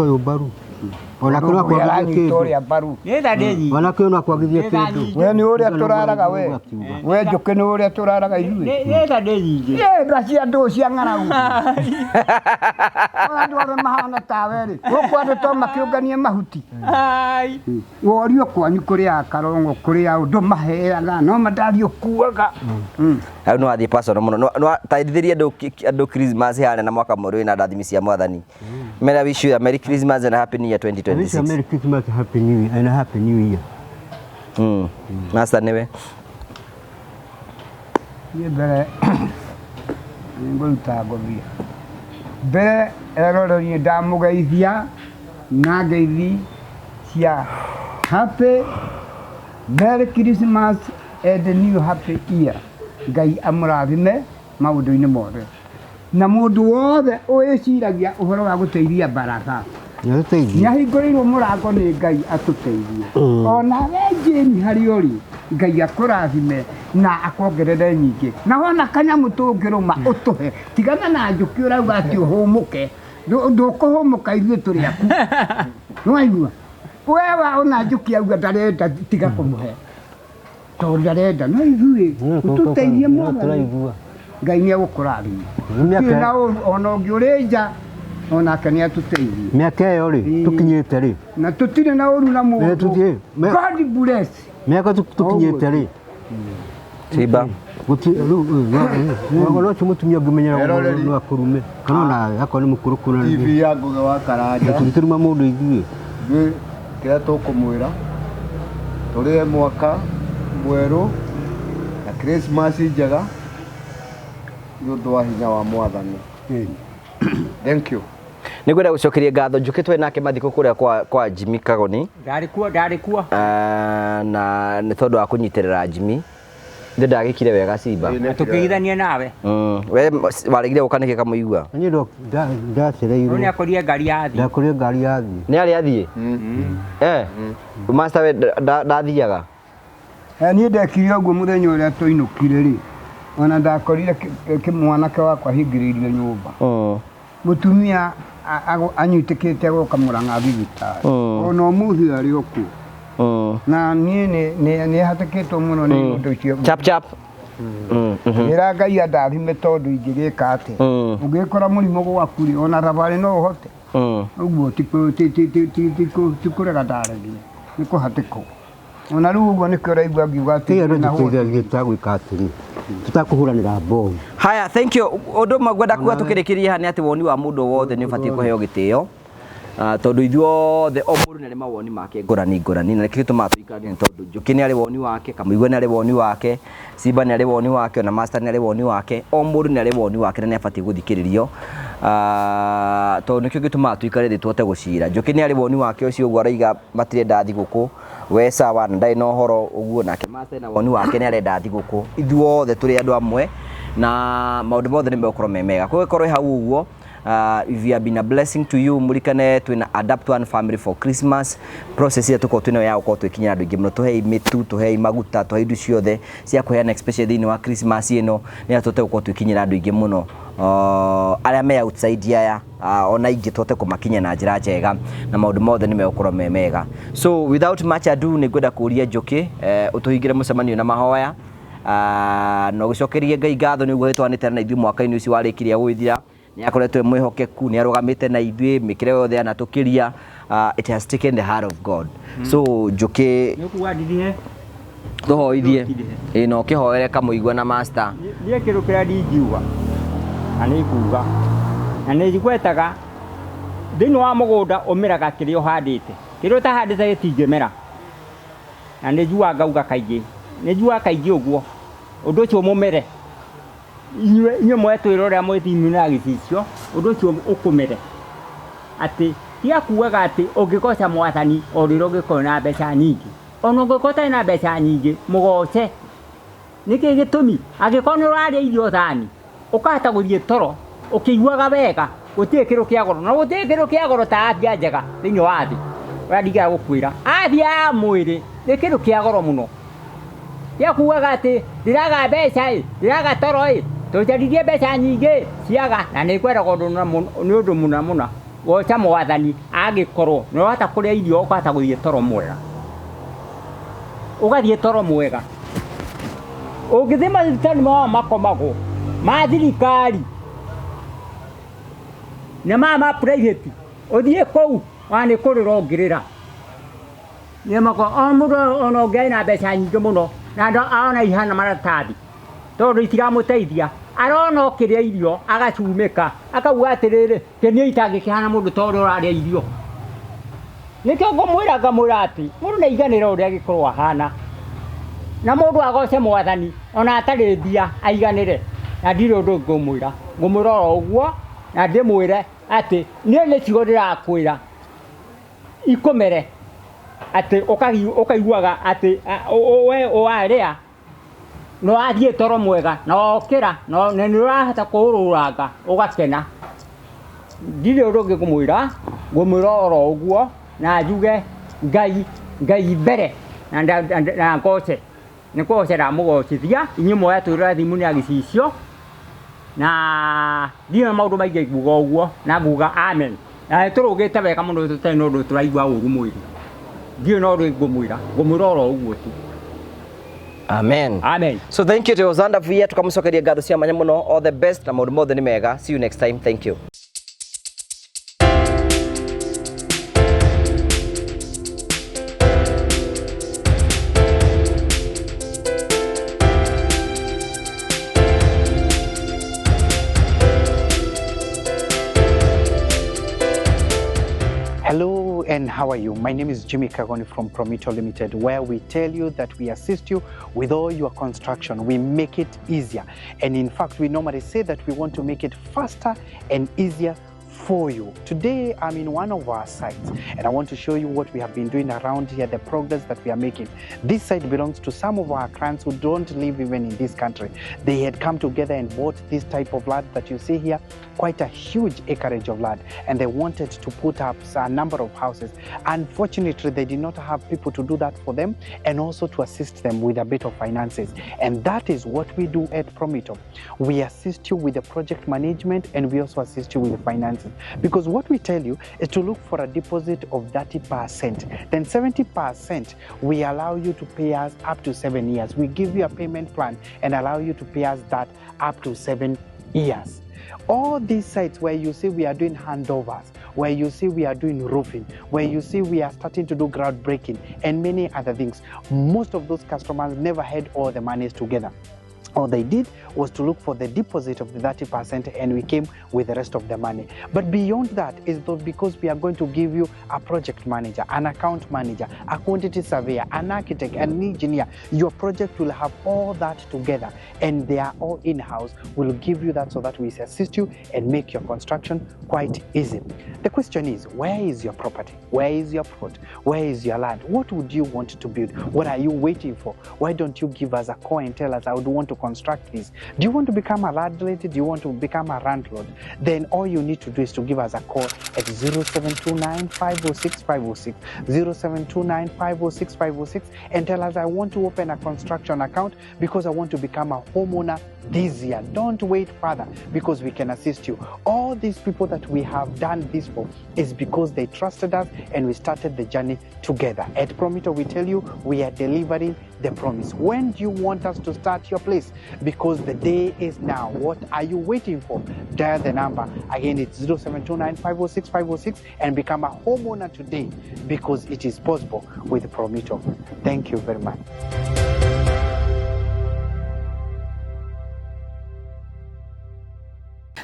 ũyũ mbaru. Ona kũrĩa kwagithia kĩndũ. Nĩtha ndĩ nyingĩ. Ona kũrĩa kwagithia kĩndũ. We nĩ ũrĩa tũraraga we. We Njũkĩ nĩ ũrĩa tũraraga ithuĩ. Nĩtha ndĩ nyingĩ. Nda cia ndũ cia ng'aragu. Andũ arĩa mahana tawe rĩ, gũkũ andũ to makĩũnganie mahuti. Worio kwanyu kũrĩ a Karongo kũrĩ a ũndũ maheaga no mandathi ũkuaga. Hau no athiĩ personal mũno. No taithĩrie andũ Christmas hana na mwaka mwerũ na ndathimi cia Mwathani. Merry wish you a Merry Christmas and a Happy New Year 2026. Merry Christmas, Happy New Year and a Happy New Year. Master newe. Mbere ngũruta ngũbia. Mbere eroreri ndamũgeithia na ngeithi cia Happy Merry Christmas and a New Happy Year. Ngai amũrathime maũndũ-inĩ mothe. Na mũndũ wothe ũĩciragia ũhoro wa gũteithia Mbaratha. Nĩahingũrĩirwo mũrango nĩ Ngai atũteithie. Ona we Jane harĩ ũrĩ Ngai akũrathime na akongerere nyingĩ. Na wona kanyamũ tũngĩrũma ũtũhe. Tigana na Njũkĩ ũrauga atĩ ũhũmũke. Ndũkũhũmũka ithuĩ tũrĩ aku. Nĩwaigua? Wewe ona Njũkĩ auga ndarenda tiga kũmũhe. Tondũ ndarenda no ithuĩ ũtũteithie Mwathani. Ngai nĩegũkũrathima. Na ona ũngĩ ũrĩ nja onake nĩatũteithie. Mĩaka ĩyo rĩ tũkinyĩte rĩ. Na tũtirĩ na ũru na mũndũ. God bless. Mĩaka tũkinyĩte rĩ. Simba. Ona ũcio mũtumia ũngĩmenyera no akũrume. Kana ona akorwo nĩ mũkũrũ kũna. TV ya Ngũgĩ wa Karanja. Tũtiruma mũndũ ithuĩ. Kĩrĩa tũkũmwĩra tũrĩe mwaka mwerũ na Christmas njega nĩ ũndũ wa hinya wa Mwathani. Thank you. Nĩngwenda gũcokeria ngatho Njũkĩ twĩ nake mathiko kũrĩa kwa Jimmy Kagoni. Ndarĩkuo. Na nĩ tondũ wa kũnyitĩrĩra Jimmy. Ndĩ ndagĩkire wega Simba. Tũkĩithania nawe. We waregire gũka nĩkĩ kamũigua? Niĩ ndo ndacereirwo. Nĩ akorire ngari yathi. Ndakorire ngari yathi. Nĩ arĩ athiĩ? Master we ndathiaga. Niĩ ndekire ũguo mũthenya ũrĩa tũinũkire rĩ. Ona ndakorire mwanake wakwa hingĩrĩirio nyũmba. Mũtumia anyitĩkĩte gũka Mũrang'a thibitarĩ. Ona ũmũthĩ arĩ o kuo. Na niĩ nĩhatĩkĩtwo mũno nĩ ũndũ ũcio. Chap. Wĩra Ngai andathime tondũ ingĩgĩka atĩ. Ũngĩkora mũrimũ gwaku rĩ ona thabarĩ no ũhote. Ũguo tikũrega ndaregia. Nĩ kũhatĩkwo. Ona rĩu ũguo nĩkĩo ũraigua ngiuga atĩ tũtagwĩka atĩrĩ. Tutakũhũranĩra mbomu. Haya, thank you. Ũndũ ũmwe ngwenda kuga tũkĩrĩkĩria haha nĩ atĩ woni wa mũndũ wothe nĩ ũbatiĩ kũheo gĩtĩo. tondu ithuothe o mundu nĩ mawoni make ngũrani na nĩkĩo tũmaga tũikaranie tondu Njuki nĩ arĩ woni wake, Kamũigua nĩ arĩ woni wake, Simba nĩ arĩ woni wake, ona Master nĩ arĩ woni wake, o mũndũ nĩ arĩ woni wake na nĩ abatie gũthikĩrĩrio tondu nĩkĩo gĩtũmaga tũikare thĩ tuote gũcira. Njuki nĩ arĩ woni wake ũcio ũguo arauga matirenda thigũkũ, we sawa na ndarĩ na ũhoro ũguo, nake Master na woni wake nĩ arenda thigũkũ. Ithuothe tũrĩ andũ amwe na maũndũ mothe nĩ megũkorwo me mega. Koguo korwo hau ũguo, if you have been a blessing to you, murikane twina adapt one family for Christmas. Process ya tuko twina ya uko twikinya andu ingi muno, tuhei mitu, tuhei maguta, tuhei indu ciothe cia kuheana especially thini wa Christmas ino ni atote uko twikinyira andu ingi muno aria me outside ya ona ingi tote kumakinya na njira njega na maundu mothe ni megũkorwo me mega. So without much ado ni ngwenda kuria Njuki utuhingire mucemanio na mahoya no gucokerie Ngai ngatho ni uguo twanite na ithu mwaka-ini ucio warikiria gwithira ni akoretwe mwihokeku, ni arugamite na ithui mikire yothe ana tukiria. It has taken the heart of God. So Njuki nikuwadithie tuhoithie no kihoere Kamũigua na Master nie kiru kira ndingiuga na ni kuga na ni njigwetaga thini wa mugunda umiraga kiri uhandite, kiri utahandite gitingimera, na ni njua ngauga kaingi, ni njua kaingi uguo undu ucio mumere inywe mwetwira uria mwithimi na gicicio undu ucio ukumere ati tia kuwaga ati ungikoca mwathani oriro ngikona mbeca nyingi, ona ungikota na mbeca nyingi mugoce niki gitumi agikona uraria irio thani ukahata guthie toro ukiiguaga wega gutie kiru kia goro na gutie kiru kia goro ta afya njega thini wa thi uradiga gukwira afya ya mwiri ni kiru kia goro muno. Ya kuwaga ati ndiraga mbeca ndiraga toro tujarithie mbeca nyingi ciaga na ni kwera gondu ni undu muna gocha mwathani agikorwo no hata kuria irio ukahata guthie toro mwega, ugathie toro mwega ungithima thitani makomago ma thirikari na ma private uthie kou wani kurira ungirira ni mako amudo ono gaina mbeca nyingi muno na aona ihana maratathi tondu itiramuteithia arona okiria irio agacumika akauga atiriri kenio itangikihana mundu tondu uraria irio nikio ngumwira ngamwira ati mundu ni iganira uria gikorwo ahana na mundu agoce mwathani ona atari mbia aiganire na ndiri undu ngumwira uguo na ndimwire ati nie ni cigo ndirakwira ikomere ati ukaiguaga ati we uaria no athie toro mwega na okira no ni urahata kururanga ugakena ndire undu ngumwira oro uguo na njuge ngai mbere na ngoce ni kuocera mugocithia inyi moya twira thimu ni agicicio na ndina maundu maingi nguga uguo na nguga amen na turugite wega muno tutari no ndu turaigua uru mwiri ndio no ndu ngumwira oro uguo tu. Amen. Amen. So thank you to Ozanda Via, tukamucokeria ngatho cia manya muno, all the best na maundu mothe ni mega. See you next time. Thank you. Hello and how are you? My name is Jimmy Kagoni from Promito Limited, where we tell you that we assist you with all your construction. We make it easier. And in fact, we normally say that we want to make it faster and easier for you. Today, I'm in one of our sites and I want to show you what we have been doing around here, the progress that we are making. This site belongs to some of our clients who don't live even in this country. They had come together and bought this type of land that you see here, quite a huge acreage of land, and they wanted to put up a number of houses. Unfortunately, they did not have people to do that for them and also to assist them with a bit of finances. And that is what we do at Promito. We assist you with the project management and we also assist you with the finances. Because what we tell you is to look for a deposit of 30%. Then 70% we allow you to pay us up to 7 years. We give you a payment plan and allow you to pay us that up to 7 years. All these sites where you see we are doing handovers, where you see we are doing roofing, where you see we are starting to do groundbreaking and many other things, most of those customers never had all the monies together. All they did was to look for the deposit of the 30% and we came with the rest of the money. But beyond that is because we are going to give you a project manager, an account manager, a quantity surveyor, an architect, an engineer. Your project will have all that together and they are all in-house. We'll give you that so that we assist you and make your construction quite easy. The question is, where is your property? Where is your plot? Where is your land? What would you want to build? What are you waiting for? Why don't you give us a call and tell us, I would want to construct this? Do you want to become a landlady? Do you want to become a landlord? Then all you need to do is to give us a call at 0729 506 506, 0729 506 506, and tell us, I want to open a construction account because I want to become a homeowner this year. Don't wait further because we can assist you. All these people that we have done this for is because they trusted us and we started the journey together. At Promito, we tell you we are delivering the promise. When do you want us to start your place? Because the day is now. What are you waiting for? Dial the number. Again, it's 0729 506 506 and become a homeowner today because it is possible with Promito. Thank you very much.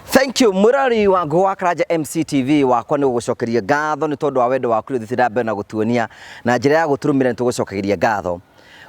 Thank you Murari wa Gatagati MCTV wakwa ni gucokeria ngatho ni tondu wa wendo waku ri thitira mbere na gutuonia na njira ya guturumira ni tugucokeria ngatho.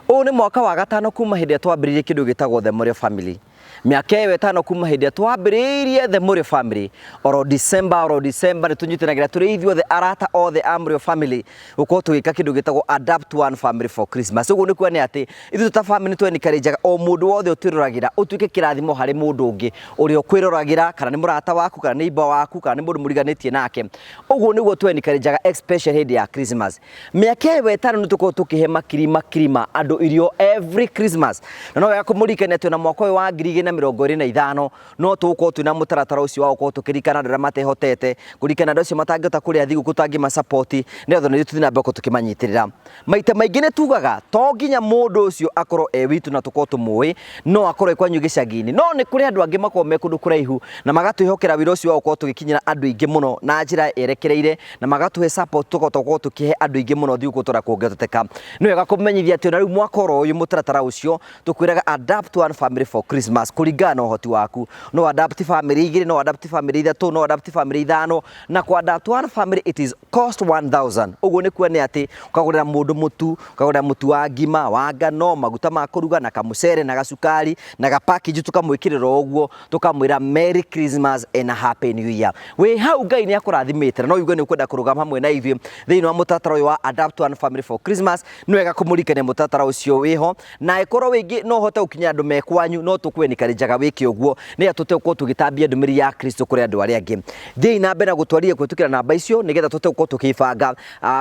Ũũ nĩ mwaka wa gatano kuma hĩndĩ ĩrĩa twambĩrĩirie kĩndũ gĩtagwo The Murray Family. Mĩaka ĩyo ĩtano kuma hĩndĩ ĩrĩa twambĩrĩirie The Murray Family. Oro December nĩ tũnyitanagĩra tũrĩ ithuothe arata othe a Murray Family gũkorwo tũgĩka kĩndũ gĩtagwo Adapt One Family for Christmas. Ũguo nĩ kuona atĩ ithuĩ ta family nĩ o mũndũ wothe ũtwĩroragĩra ũtuĩke kĩrathimo harĩ mũndũ ũngĩ ũrĩa ũkwĩroragĩra kana nĩ mũrata waku kana nĩ iba waku kana nĩ mũndũ mũriganĩtie nake. Ũguo nĩguo twencourageaga especially hĩndĩ ya Christmas. Mĩaka ĩyo ĩtano nĩ tũkorwo tũkĩhe makirima andũ irio every Christmas. Na no wega kũmũririkania atĩ na mwaka ũyũ wa 2025 no tũgũkorwo twĩna mũtaratara ũcio wa gũkorwo tũkĩririkana andũ arĩa matehotete, kũririkana andũ acio matangĩhota kũrĩa thigũkũ tũngĩmasupport nĩgetha nĩ tũthiĩ na mbere tũkĩmanyitĩrĩra. Maita maingĩ nĩ tugaga to nginya mũndũ ũcio akorwo witũ na tũkorwo tũmũĩ, no akorwo kwanyu gĩcagi-inĩ. No nĩ kũrĩ andũ angĩ makorwo me kũndũ kũraihu na magatwĩhokera wĩra ũcio wa gũkorwo tũgĩkinyĩra andũ aingĩ mũno na njĩra yerekereire na magatũhe support tũkorwo tũkĩhe andũ aingĩ mũno thigũkũ tũrakũngĩhoteka. Nĩ wega kũmenyithia atĩ na rĩu mwaka ũyũ mũtaratara ũcio tũkwĩraga Adapt One Family for Christmas kũringana na ũhoti waku. No adapt family 2, no adapt family 3, no adapt family 5 na ku adapt one family it is cost 1000. Ũguo nĩ kuona atĩ ukagũrĩra mũndũ mũtu, ukagũrĩra mũtu wa ngima, wa ngano, maguta ma kũruga na kamucere na gacukari na ga package tukamwĩkĩrĩra ũguo tukamwĩra Merry Christmas and a Happy New Year. Wĩ hau Ngai nĩ akũrathimĩte no uge nĩ ũkwenda kũrũgama hamwe na ithuĩ thĩinĩ wa mũtaratara ũyũ wa Adapt One Family for Christmas. Nĩ wega kũmũririkania mũtaratara ũcio wĩho na ĩkorwo wĩngĩ no hote gũkinya andũ mekwanyu no tũkwĩnĩkanĩjaga wĩke ũguo nĩ atũtegũkorwo tũgĩtambia ndũmĩrĩri ya Kristo kũrĩ andũ arĩa angĩ. Thiĩ na mbere na gũtwarithia kũhĩtũkĩra namba icio nĩgetha tũtegũkorwo tũkĩbanga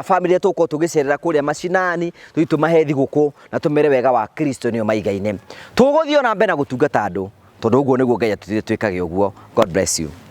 family tũkorwo tũgĩcerera kũrĩa macinani tũmahe thigũkũ na tũmere wega wa Kristo nĩo maigaine. Tũgũthiĩ na mbere na gũtungata andũ tondũ ũguo nĩguo Ngai atwĩkage ũguo. God bless you.